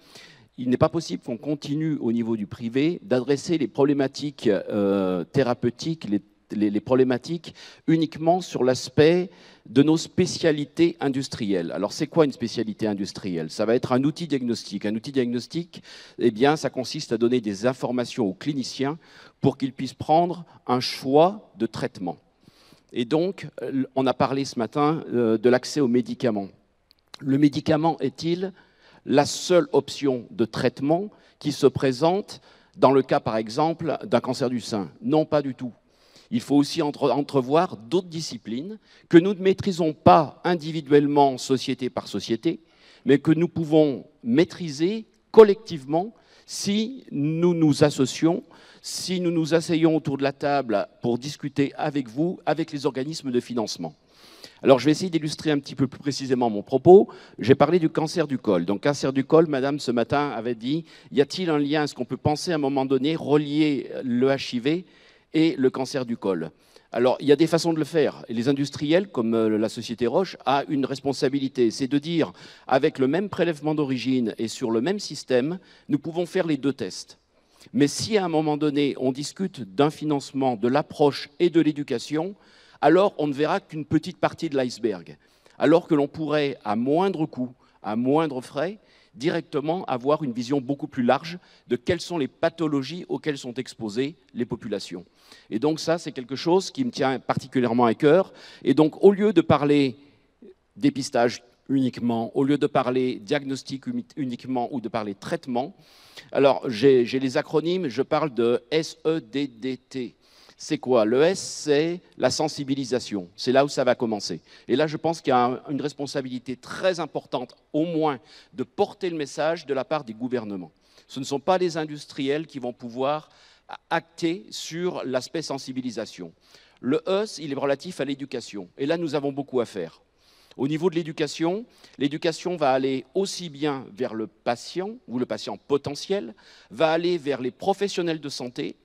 il n'est pas possible qu'on continue au niveau du privé d'adresser les problématiques thérapeutiques, les les problématiques uniquement sur l'aspect de nos spécialités industrielles. Alors, c'est quoi une spécialité industrielle? Ça va être un outil diagnostique. Un outil diagnostique, eh bien, ça consiste à donner des informations aux cliniciens pour qu'ils puissent prendre un choix de traitement. Et donc, on a parlé ce matin de l'accès aux médicaments. Le médicament est-il la seule option de traitement qui se présente dans le cas, par exemple, d'un cancer du sein? Non, pas du tout. Il faut aussi entrevoir d'autres disciplines que nous ne maîtrisons pas individuellement, société par société, mais que nous pouvons maîtriser collectivement si nous nous associons, si nous nous asseyons autour de la table pour discuter avec vous, avec les organismes de financement. Alors, je vais essayer d'illustrer un petit peu plus précisément mon propos. J'ai parlé du cancer du col. Donc, cancer du col, madame, ce matin, avait dit, y a-t-il un lien, est-ce qu'on peut penser à un moment donné, relier le HIV et le cancer du col? Alors, il y a des façons de le faire. Et les industriels, comme la société Roche, a une responsabilité. C'est de dire, avec le même prélèvement d'origine et sur le même système, nous pouvons faire les deux tests. Mais si à un moment donné, on discute d'un financement, de l'approche et de l'éducation, alors on ne verra qu'une petite partie de l'iceberg. Alors que l'on pourrait, à moindre coût, à moindre frais, directement avoir une vision beaucoup plus large de quelles sont les pathologies auxquelles sont exposées les populations. Et donc ça, c'est quelque chose qui me tient particulièrement à cœur. Et donc, au lieu de parler dépistage uniquement, au lieu de parler diagnostic uniquement ou de parler traitement, alors j'ai les acronymes, je parle de SEDDT. C'est quoi? Le S, c'est la sensibilisation. C'est là où ça va commencer. Et là, je pense qu'il y a une responsabilité très importante, au moins, de porter le message de la part des gouvernements. Ce ne sont pas les industriels qui vont pouvoir acter sur l'aspect sensibilisation. Le E, il est relatif à l'éducation. Et là, nous avons beaucoup à faire. Au niveau de l'éducation va aller aussi bien vers le patient, ou le patient potentiel, va aller vers les professionnels de santé.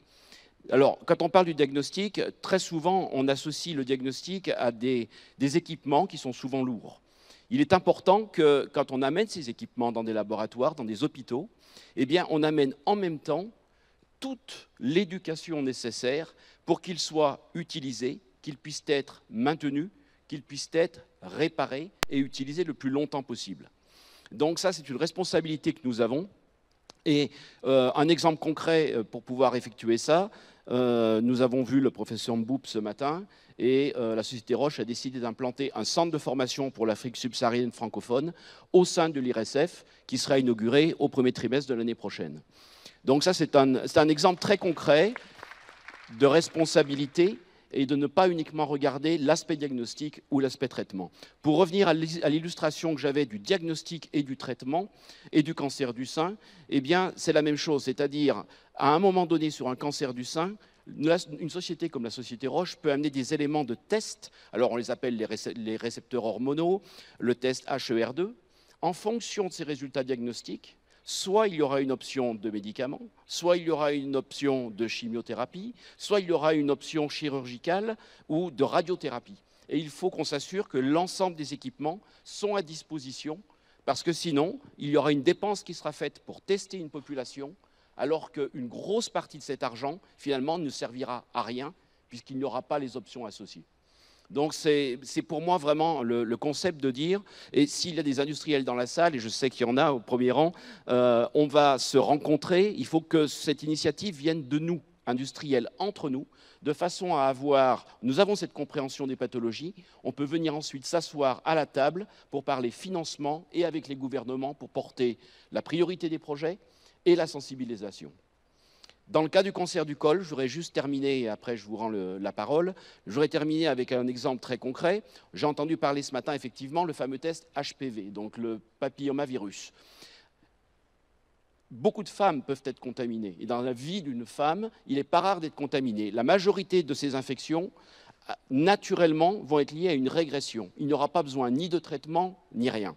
Alors, quand on parle du diagnostic, très souvent, on associe le diagnostic à des équipements qui sont souvent lourds. Il est important que, quand on amène ces équipements dans des laboratoires, dans des hôpitaux, eh bien, on amène en même temps toute l'éducation nécessaire pour qu'ils soient utilisés, qu'ils puissent être maintenus, qu'ils puissent être réparés et utilisés le plus longtemps possible. Donc ça, c'est une responsabilité que nous avons. Et un exemple concret pour pouvoir effectuer ça, nous avons vu le professeur Mboup ce matin et la société Roche a décidé d'implanter un centre de formation pour l'Afrique subsaharienne francophone au sein de l'IRSF qui sera inauguré au premier trimestre de l'année prochaine. Donc ça, c'est un exemple très concret de responsabilité et de ne pas uniquement regarder l'aspect diagnostic ou l'aspect traitement. Pour revenir à l'illustration que j'avais du diagnostic et du traitement et du cancer du sein, eh bien, c'est la même chose, c'est-à-dire, à un moment donné, sur un cancer du sein, une société comme la société Roche peut amener des éléments de test, alors on les appelle les récepteurs hormonaux, le test HER2, en fonction de ces résultats diagnostiques, soit il y aura une option de médicaments, soit il y aura une option de chimiothérapie, soit il y aura une option chirurgicale ou de radiothérapie. Et il faut qu'on s'assure que l'ensemble des équipements sont à disposition, parce que sinon, il y aura une dépense qui sera faite pour tester une population, alors qu'une grosse partie de cet argent, finalement, ne servira à rien, puisqu'il n'y aura pas les options associées. Donc c'est pour moi vraiment le concept de dire, et s'il y a des industriels dans la salle, et je sais qu'il y en a au premier rang, on va se rencontrer, il faut que cette initiative vienne de nous, industriels, entre nous, de façon à avoir, nous avons cette compréhension des pathologies, on peut venir ensuite s'asseoir à la table pour parler financement et avec les gouvernements pour porter la priorité des projets et la sensibilisation. Dans le cas du cancer du col, j'aurais juste terminé, et après je vous rends la parole, j'aurais terminé avec un exemple très concret. J'ai entendu parler ce matin, effectivement, le fameux test HPV, donc le papillomavirus. Beaucoup de femmes peuvent être contaminées, et dans la vie d'une femme, il n'est pas rare d'être contaminé. La majorité de ces infections, naturellement, vont être liées à une régression. Il n'y aura pas besoin ni de traitement, ni rien.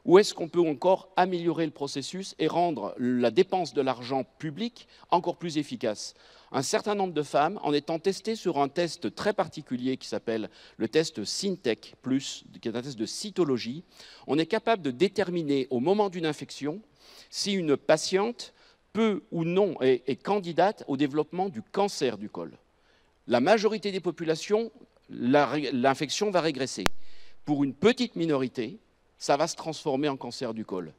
Où est-ce qu'on peut encore améliorer le processus et rendre la dépense de l'argent public encore plus efficace? Un certain nombre de femmes, en étant testées sur un test très particulier qui s'appelle le test Syntec+, qui est un test de cytologie, on est capable de déterminer au moment d'une infection si une patiente peut ou non est candidate au développement du cancer du col. la majorité des populations, l'infection va régresser. Pour une petite minorité, ça va se transformer en cancer du col.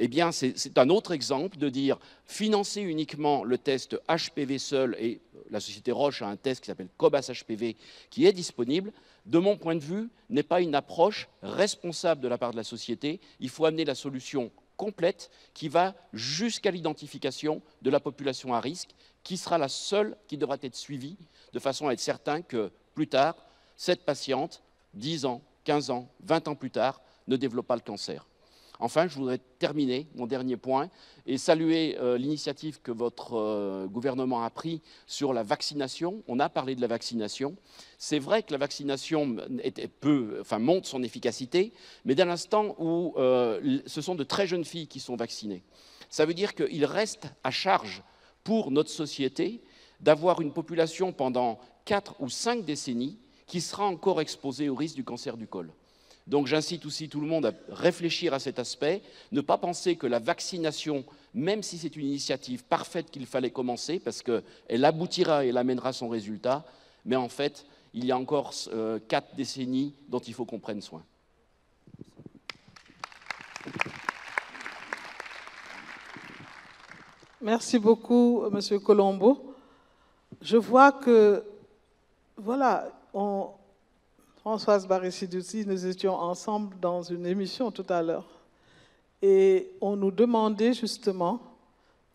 Eh bien, c'est un autre exemple de dire financer uniquement le test HPV seul, et la société Roche a un test qui s'appelle Cobas HPV qui est disponible, de mon point de vue, n'est pas une approche responsable de la part de la société. Il faut amener la solution complète qui va jusqu'à l'identification de la population à risque, qui sera la seule qui devra être suivie, de façon à être certain que plus tard, cette patiente, 10 ans, 15 ans, 20 ans plus tard, ne développe pas le cancer. Enfin, je voudrais terminer mon dernier point et saluer l'initiative que votre gouvernement a prise sur la vaccination. On a parlé de la vaccination. C'est vrai que la vaccination montre son efficacité, mais dès l'instant où ce sont de très jeunes filles qui sont vaccinées, ça veut dire qu'il reste à charge pour notre société d'avoir une population pendant 4 ou 5 décennies qui sera encore exposée au risque du cancer du col. Donc j'incite aussi tout le monde à réfléchir à cet aspect, ne pas penser que la vaccination, même si c'est une initiative parfaite qu'il fallait commencer, parce qu'elle aboutira et elle amènera son résultat, mais en fait, il y a encore 4 décennies dont il faut qu'on prenne soin.
Merci beaucoup, Monsieur Colombo. Je vois que, voilà, Françoise Barré-Sidouti, nous étions ensemble dans une émission tout à l'heure et on nous demandait justement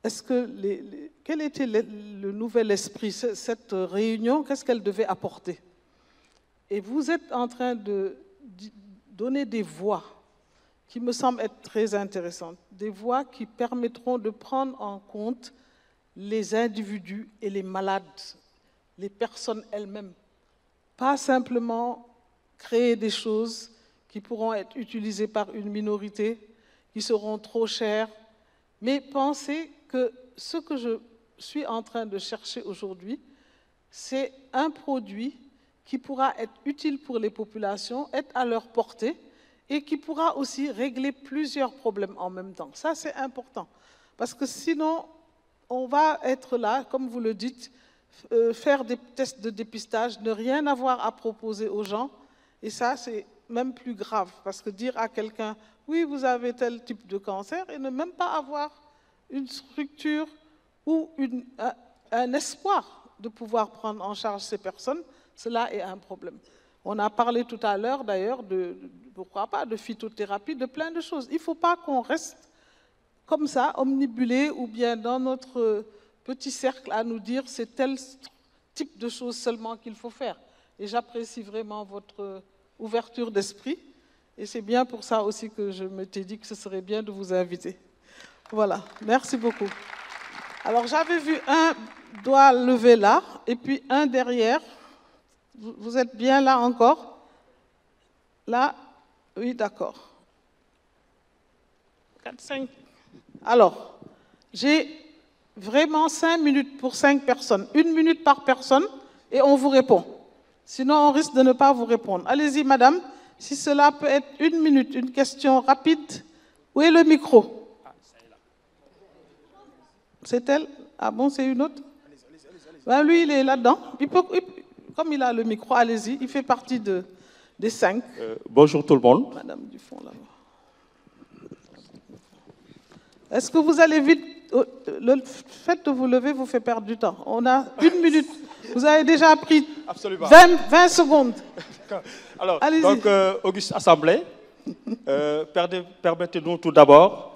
quel était le nouvel esprit, cette réunion, qu'est-ce qu'elle devait apporter. Et vous êtes en train de donner des voix qui me semblent être très intéressantes, des voix qui permettront de prendre en compte les individus et les malades, les personnes elles-mêmes, pas simplement créer des choses qui pourront être utilisées par une minorité, qui seront trop chères, mais penser que ce que je suis en train de chercher aujourd'hui, c'est un produit qui pourra être utile pour les populations, être à leur portée, et qui pourra aussi régler plusieurs problèmes en même temps. Ça, c'est important, parce que sinon, on va être là, comme vous le dites, faire des tests de dépistage, ne rien avoir à proposer aux gens. Et ça, c'est même plus grave, parce que dire à quelqu'un, oui, vous avez tel type de cancer, et ne même pas avoir une structure ou un espoir de pouvoir prendre en charge ces personnes, cela est un problème. On a parlé tout à l'heure, d'ailleurs, pourquoi pas, de phytothérapie, de plein de choses. Il ne faut pas qu'on reste comme ça, omnibulé, ou bien dans notre petit cercle à nous dire c'est tel type de choses seulement qu'il faut faire. Et j'apprécie vraiment votre ouverture d'esprit. Et c'est bien pour ça aussi que je m'étais dit que ce serait bien de vous inviter. Voilà, merci beaucoup. Alors j'avais vu un doigt levé là, et puis un derrière. Vous êtes bien là encore? Là? Oui, d'accord. 4, 5. Alors, j'ai vraiment 5 minutes pour 5 personnes. 1 minute par personne et on vous répond. Sinon, on risque de ne pas vous répondre. Allez-y, madame. Si cela peut être 1 minute, une question rapide. Où est le micro? C'est elle? Ah bon, c'est une autre? Ben, lui, il est là-dedans. Comme il a le micro, allez-y. Il fait partie des 5.
Bonjour tout le monde.
Madame Dufond, là-bas. Est-ce que vous allez vite? Le fait de vous lever vous fait perdre du temps. On a 1 minute. Vous avez déjà pris 20 secondes.
Alors, donc, Auguste Assemblée, permettez-nous tout d'abord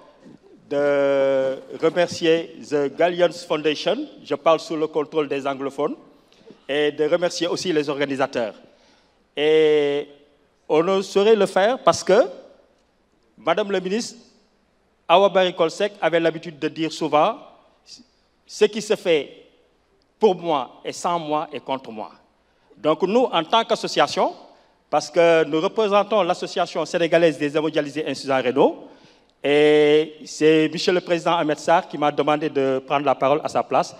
de remercier The Gallions Foundation, je parle sous le contrôle des anglophones, et de remercier aussi les organisateurs. Et on ne saurait le faire parce que Madame le ministre Awa Barry Colsec avait l'habitude de dire souvent ce qui se fait pour moi et sans moi et contre moi. Donc nous, en tant qu'association, parce que nous représentons l'association sénégalaise des hémodialysés insuffisants rénaux, et c'est Monsieur le Président Ahmed Sarr qui m'a demandé de prendre la parole à sa place,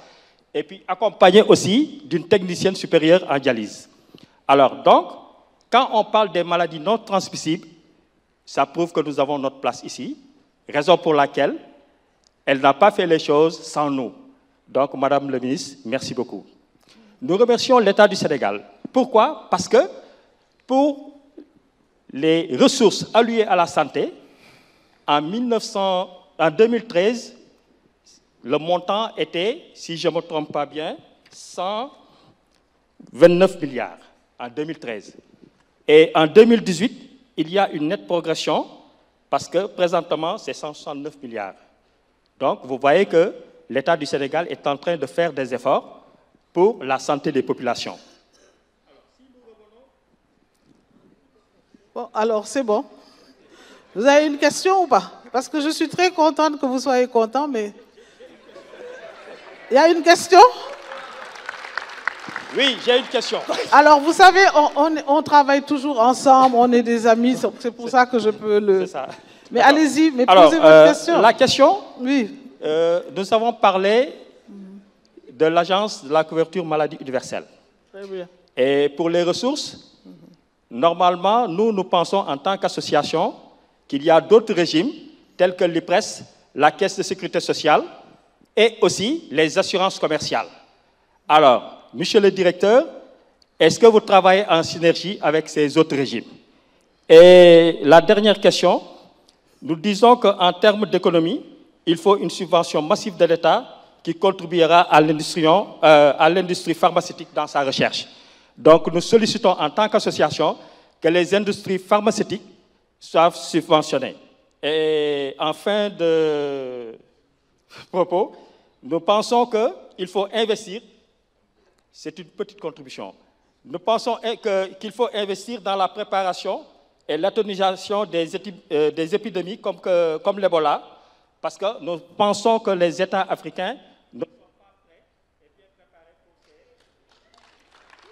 et puis accompagné aussi d'une technicienne supérieure en dialyse. Alors donc, quand on parle des maladies non transmissibles, ça prouve que nous avons notre place ici, raison pour laquelle elle n'a pas fait les choses sans nous. Donc, Madame le ministre, merci beaucoup. nous remercions l'État du Sénégal. Pourquoi? Parce que pour les ressources allouées à la santé, en 2013, le montant était, si je ne me trompe pas bien, 129 milliards en 2013. Et en 2018, il y a une nette progression parce que présentement, c'est 169 milliards. Donc, vous voyez que l'État du Sénégal est en train de faire des efforts pour la santé des populations.
Bon, alors c'est bon. Vous avez une question ou pas? Parce que je suis très contente que vous soyez content, mais... Il y a une question?
Oui, j'ai une question.
Alors, vous savez, on travaille toujours ensemble, on est des amis, c'est pour ça que je peux le...
C'est ça.
Mais allez-y, mais posez votre question.
La question,
oui.
Nous avons parlé de l'Agence de la couverture maladie universelle.
Très bien.
Et pour les ressources, normalement, nous pensons en tant qu'association qu'il y a d'autres régimes, tels que l'IPRES, la Caisse de sécurité sociale, et aussi les assurances commerciales. Alors, monsieur le directeur, est-ce que vous travaillez en synergie avec ces autres régimes? Et la dernière question, nous disons qu'en termes d'économie, il faut une subvention massive de l'État qui contribuera à l'industrie pharmaceutique dans sa recherche. Donc, nous sollicitons en tant qu'association que les industries pharmaceutiques soient subventionnées. Et en fin de propos, nous pensons qu'il faut investir, c'est une petite contribution, nous pensons qu'il faut investir dans la préparation et l'atomisation des épidémies comme l'Ebola, parce que nous pensons que les États africains ne sont pas prêts et bien préparés pour...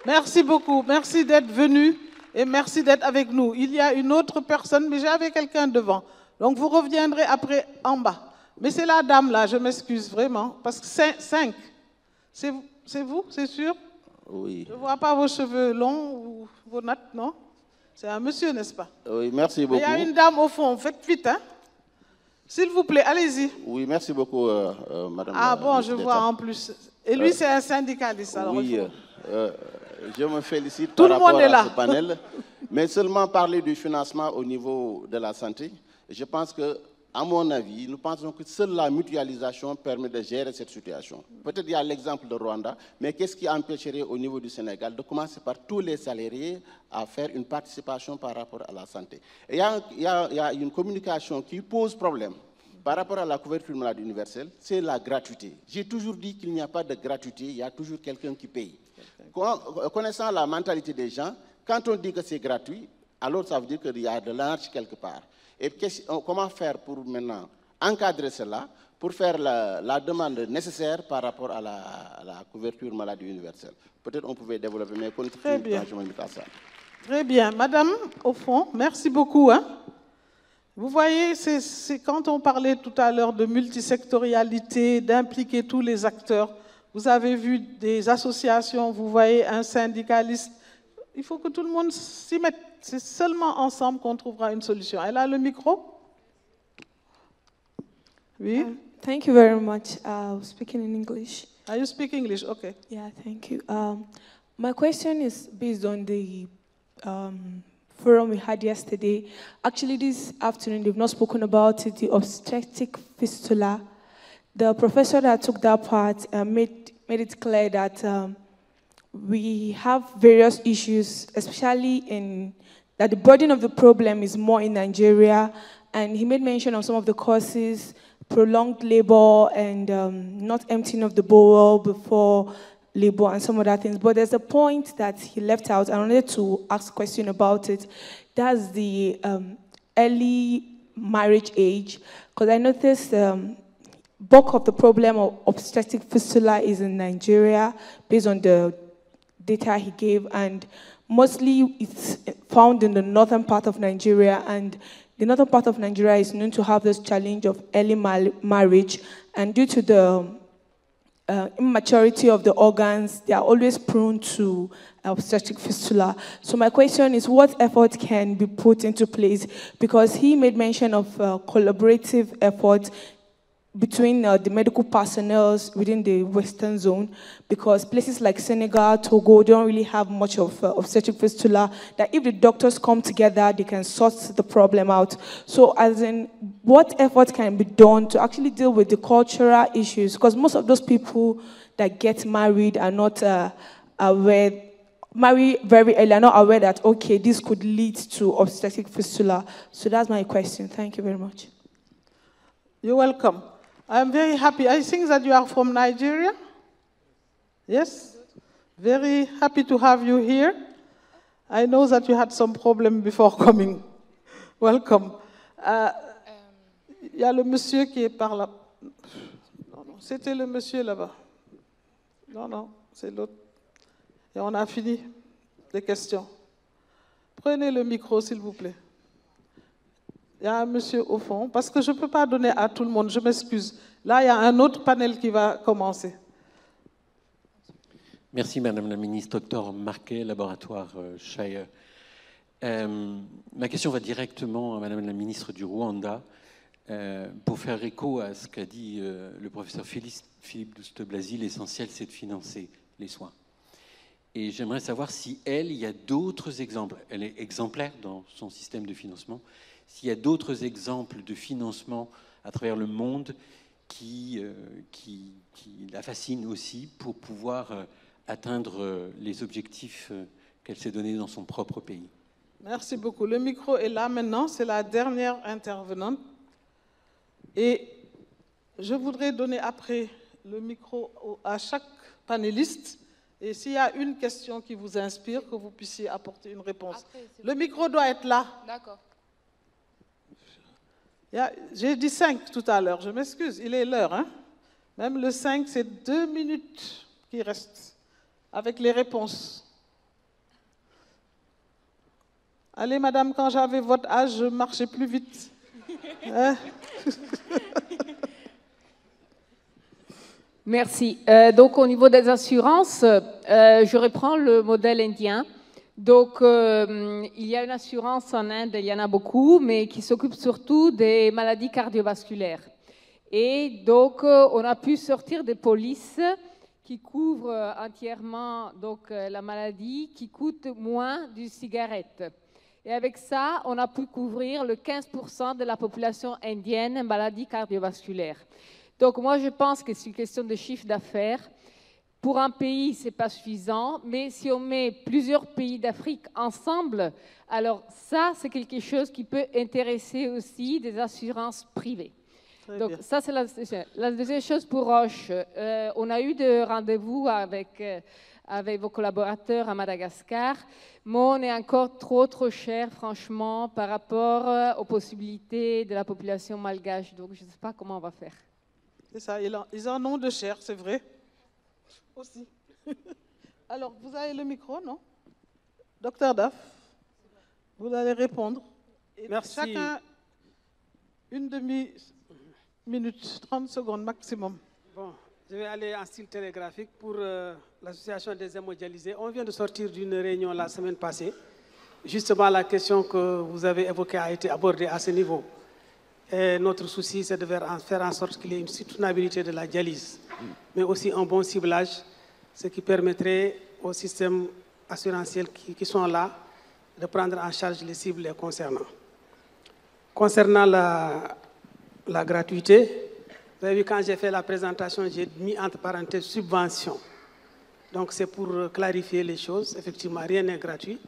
Merci beaucoup, merci d'être venu et merci d'être avec nous. Il y a une autre personne, mais j'avais quelqu'un devant. Donc vous reviendrez après en bas. Mais c'est la dame là, je m'excuse vraiment, parce que 5. C'est vous, c'est sûr?
Oui.
Je ne vois pas vos cheveux longs ou vos nattes, non? C'est un monsieur, n'est-ce pas?
Oui, merci beaucoup.
Il y a une dame au fond, faites vite, hein? S'il vous plaît, allez-y.
Oui, merci beaucoup, madame.
Ah bon, je vois en plus. Et lui, c'est un syndicaliste. Alors
oui, je me félicite
Tout
par
le monde
rapport
est là.
à ce panel. Mais seulement parler du financement au niveau de la santé, je pense que, à mon avis, nous pensons que seule la mutualisation permet de gérer cette situation. Peut-être il y a l'exemple de Rwanda, mais qu'est-ce qui empêcherait au niveau du Sénégal de commencer par tous les salariés à faire une participation par rapport à la santé? Et il y a une communication qui pose problème par rapport à la couverture maladie universelle, c'est la gratuité. J'ai toujours dit qu'il n'y a pas de gratuité, il y a toujours quelqu'un qui paye. Connaissant la mentalité des gens, quand on dit que c'est gratuit, alors ça veut dire qu'il y a de l'argent quelque part. Et comment faire pour maintenant encadrer cela, pour faire la demande nécessaire par rapport à la couverture maladie universelle? Peut-être on pouvait développer, mais
Très bien.
Je m'invite à ça.
Très bien. Madame, au fond, merci beaucoup. Hein? Vous voyez, c'est quand on parlait tout à l'heure de multisectorialité, d'impliquer tous les acteurs. Vous avez vu des associations, vous voyez un syndicaliste. Il faut que tout le monde s'y mette. C'est seulement ensemble qu'on trouvera une solution. Elle a le micro? Oui?
Thank you very much. Speaking in English.
Are you speak English? Okay.
Yeah, thank you. My question is based on the forum we had yesterday. Actually, this afternoon, they've not spoken about it, the obstetric fistula. The professor that took that part made it clear that we have various issues, especially that the burden of the problem is more in Nigeria, and he made mention of some of the causes, prolonged labor and not emptying of the bowel before labor and some other things. But there's a point that he left out. I wanted to ask a question about it. That's the early marriage age, because I noticed bulk of the problem of obstetric fistula is in Nigeria, based on the data he gave, and mostly it's found in the northern part of Nigeria, and the northern part of Nigeria is known to have this challenge of early marriage, and due to the immaturity of the organs, they are always prone to obstetric fistula. So my question is, what effort can be put into place? Because he made mention of collaborative effort between the medical personnel within the Western zone, because places like Senegal, Togo don't really have much of obstetric fistula, that if the doctors come together, they can sort the problem out. So as in, what effort can be done to actually deal with the cultural issues? Because most of those people that get married are not aware, marry very early, are not aware that, okay, this could lead to obstetric fistula. So that's my question. Thank you very much.
You're welcome. I'm very happy. I think that you are from Nigeria. Yes? Very happy to have you here. I know that you had some problem before coming. Welcome. Il y a le monsieur qui est par là. Non, non, c'était le monsieur là-bas. Non, non, c'est l'autre. Et on a fini les questions. Prenez le micro, s'il vous plaît. Il y a un monsieur au fond, parce que je ne peux pas donner à tout le monde, je m'excuse. Là, il y a un autre panel qui va commencer.
Merci Madame la Ministre, Dr Marquet, laboratoire Shire. Ma question va directement à Madame la Ministre du Rwanda, pour faire écho à ce qu'a dit le professeur Philippe Douste-Blazy. L'essentiel, c'est de financer les soins. Et j'aimerais savoir si il y a d'autres exemples, elle est exemplaire dans son système de financement, s'il y a d'autres exemples de financement à travers le monde qui la fascinent aussi pour pouvoir atteindre les objectifs qu'elle s'est donnés dans son propre pays.
Merci beaucoup. Le micro est là maintenant, c'est la dernière intervenante. Et je voudrais donner après le micro à chaque panéliste. Et s'il y a une question qui vous inspire, que vous puissiez apporter une réponse. Le micro doit être là.
D'accord.
J'ai dit 5 tout à l'heure, je m'excuse, il est l'heure. Hein? Même le 5, c'est 2 minutes qui restent avec les réponses. Allez, madame, quand j'avais votre âge, je marchais plus vite. Hein?
Merci. Donc, au niveau des assurances, je reprends le modèle indien. Donc, il y a une assurance en Inde, il y en a beaucoup, mais qui s'occupe surtout des maladies cardiovasculaires. Et donc, on a pu sortir des polices qui couvrent entièrement donc, la maladie, qui coûte moins d'une cigarette. Et avec ça, on a pu couvrir le 15% de la population indienne maladie cardiovasculaire. Donc, moi, je pense que c'est une question de chiffre d'affaires. Pour un pays, ce n'est pas suffisant, mais si on met plusieurs pays d'Afrique ensemble, alors ça, c'est quelque chose qui peut intéresser aussi des assurances privées. Donc, ça, c'est la deuxième chose pour Roche. On a eu des rendez-vous avec vos collaborateurs à Madagascar, mais on est encore trop cher, franchement, par rapport aux possibilités de la population malgache. Donc, je ne sais pas comment on va faire.
C'est ça, ils en ont de cher, c'est vrai. Aussi. Alors, vous avez le micro, non? Docteur Daf, vous allez répondre. Et
merci.
Chacun, une demi-minute, 30 secondes maximum.
Bon, je vais aller en style télégraphique pour l'association des hémodialysés. On vient de sortir d'une réunion la semaine passée. Justement, la question que vous avez évoquée a été abordée à ce niveau. Et notre souci, c'est de faire en sorte qu'il y ait une soutenabilité de la dialyse, mais aussi un bon ciblage, ce qui permettrait aux systèmes assurantiels qui sont là de prendre en charge les cibles les concernant. Concernant la gratuité, vous avez vu quand j'ai fait la présentation, j'ai mis entre parenthèses subvention. Donc c'est pour clarifier les choses. Effectivement, rien n'est gratuit,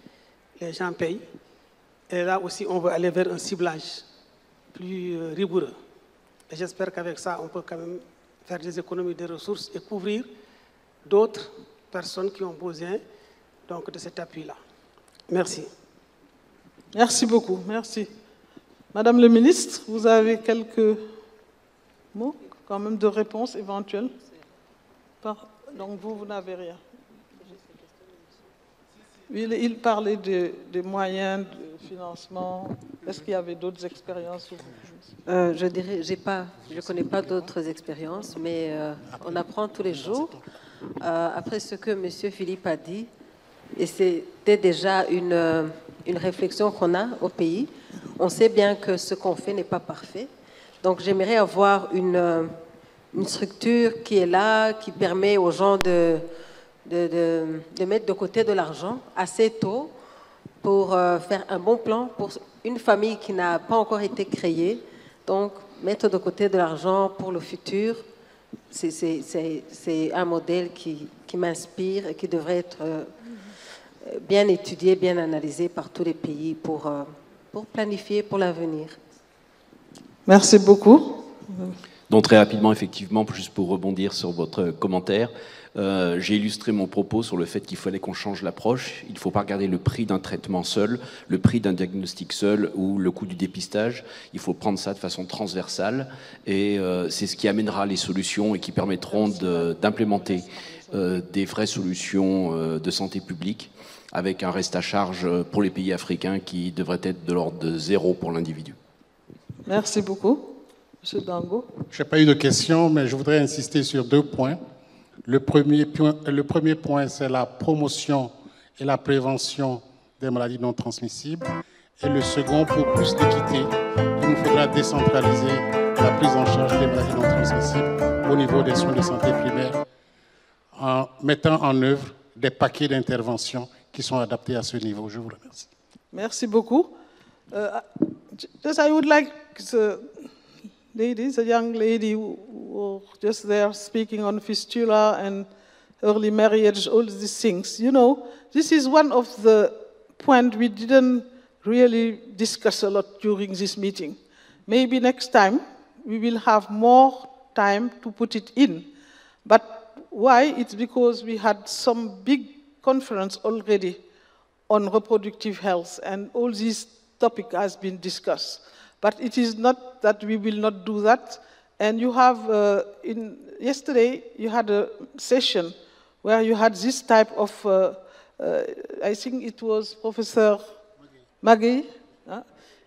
les gens payent. Et là aussi, on veut aller vers un ciblage plus rigoureux. Et j'espère qu'avec ça, on peut quand même faire des économies de ressources et couvrir d'autres personnes qui ont besoin donc, de cet appui-là. Merci.
Merci beaucoup, merci. Madame le ministre, vous avez quelques mots quand même de réponse éventuelle? Donc vous n'avez rien. Il parlait des moyens de financement. Est-ce qu'il y avait d'autres expériences?
Je dirais, je ne connais pas d'autres expériences, mais on apprend tous les jours. Après ce que M. Philippe a dit, et c'était déjà une réflexion qu'on a au pays, on sait bien que ce qu'on fait n'est pas parfait, Donc j'aimerais avoir une structure qui est là, qui permet aux gens de mettre de côté de l'argent assez tôt pour faire un bon plan pour une famille qui n'a pas encore été créée. Donc mettre de côté de l'argent pour le futur, c'est un modèle qui m'inspire et qui devrait être bien étudié, bien analysé par tous les pays pour planifier pour l'avenir.
Merci beaucoup.
Donc très rapidement, effectivement, juste pour rebondir sur votre commentaire, j'ai illustré mon propos sur le fait qu'il fallait qu'on change l'approche. Il ne faut pas regarder le prix d'un traitement seul, le prix d'un diagnostic seul ou le coût du dépistage. Il faut prendre ça de façon transversale et c'est ce qui amènera les solutions et qui permettront d'implémenter des vraies solutions de santé publique avec un reste à charge pour les pays africains qui devrait être de l'ordre de 0 pour l'individu.
Merci beaucoup. Monsieur Dango.
Je n'ai pas eu de questions, mais je voudrais insister sur 2 points. Le premier point, c'est la promotion et la prévention des maladies non transmissibles. Et le second, pour plus d'équité, il nous faudra décentraliser la prise en charge des maladies non transmissibles au niveau des soins de santé primaires en mettant en œuvre des paquets d'interventions qui sont adaptés à ce niveau. Je vous remercie.
Merci beaucoup. Just I would like the ladies, a young lady who were just there speaking on fistula and early marriage, all these things. You know, this is one of the points we didn't really discuss a lot during this meeting. Maybe next time we will have more time to put it in. But why? It's because we had some big conference already on reproductive health, and all this topic has been discussed. But it is not that we will not do that. And you have, yesterday, you had a session where you had this type of, I think it was Professor Magui.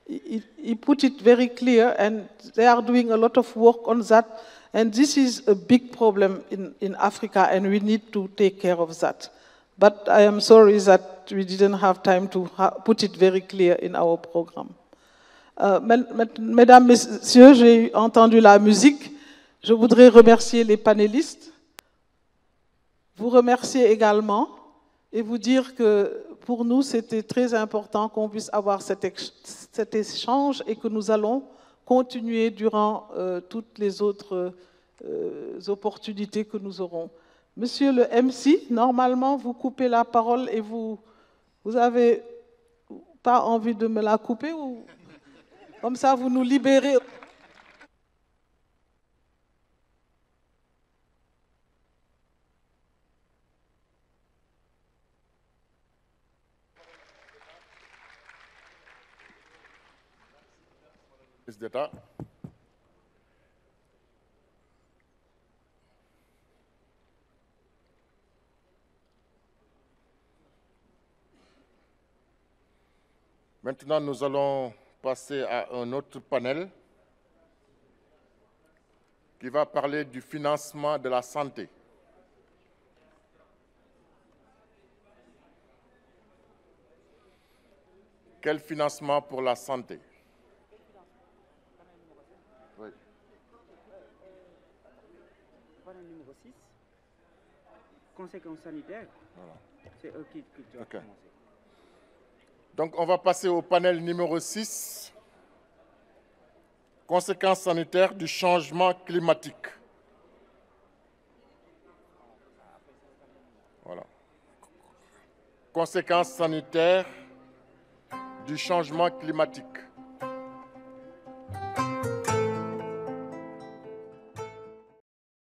He put it very clear, and they are doing a lot of work on that. And this is a big problem in Africa, and we need to take care of that. But I am sorry that we didn't have time to put it very clear in our program. Mesdames, Messieurs, j'ai entendu la musique. Je voudrais remercier les panélistes, vous remercier également et vous dire que pour nous, c'était très important qu'on puisse avoir cet échange et que nous allons continuer durant toutes les autres opportunités que nous aurons. Monsieur le MC, normalement, vous coupez la parole et vous avez pas envie de me la couper ou comme ça vous nous libérez.
d'État. Maintenant, nous allons passer à un autre panel qui va parler du financement de la santé. Quel financement pour la santé? Oui.
Panel numéro 6, conséquences sanitaires.
Voilà.
C'est eux qui doivent commencer.
Donc, on va passer au panel numéro 6, conséquences sanitaires du changement climatique. Voilà. Conséquences sanitaires du changement climatique.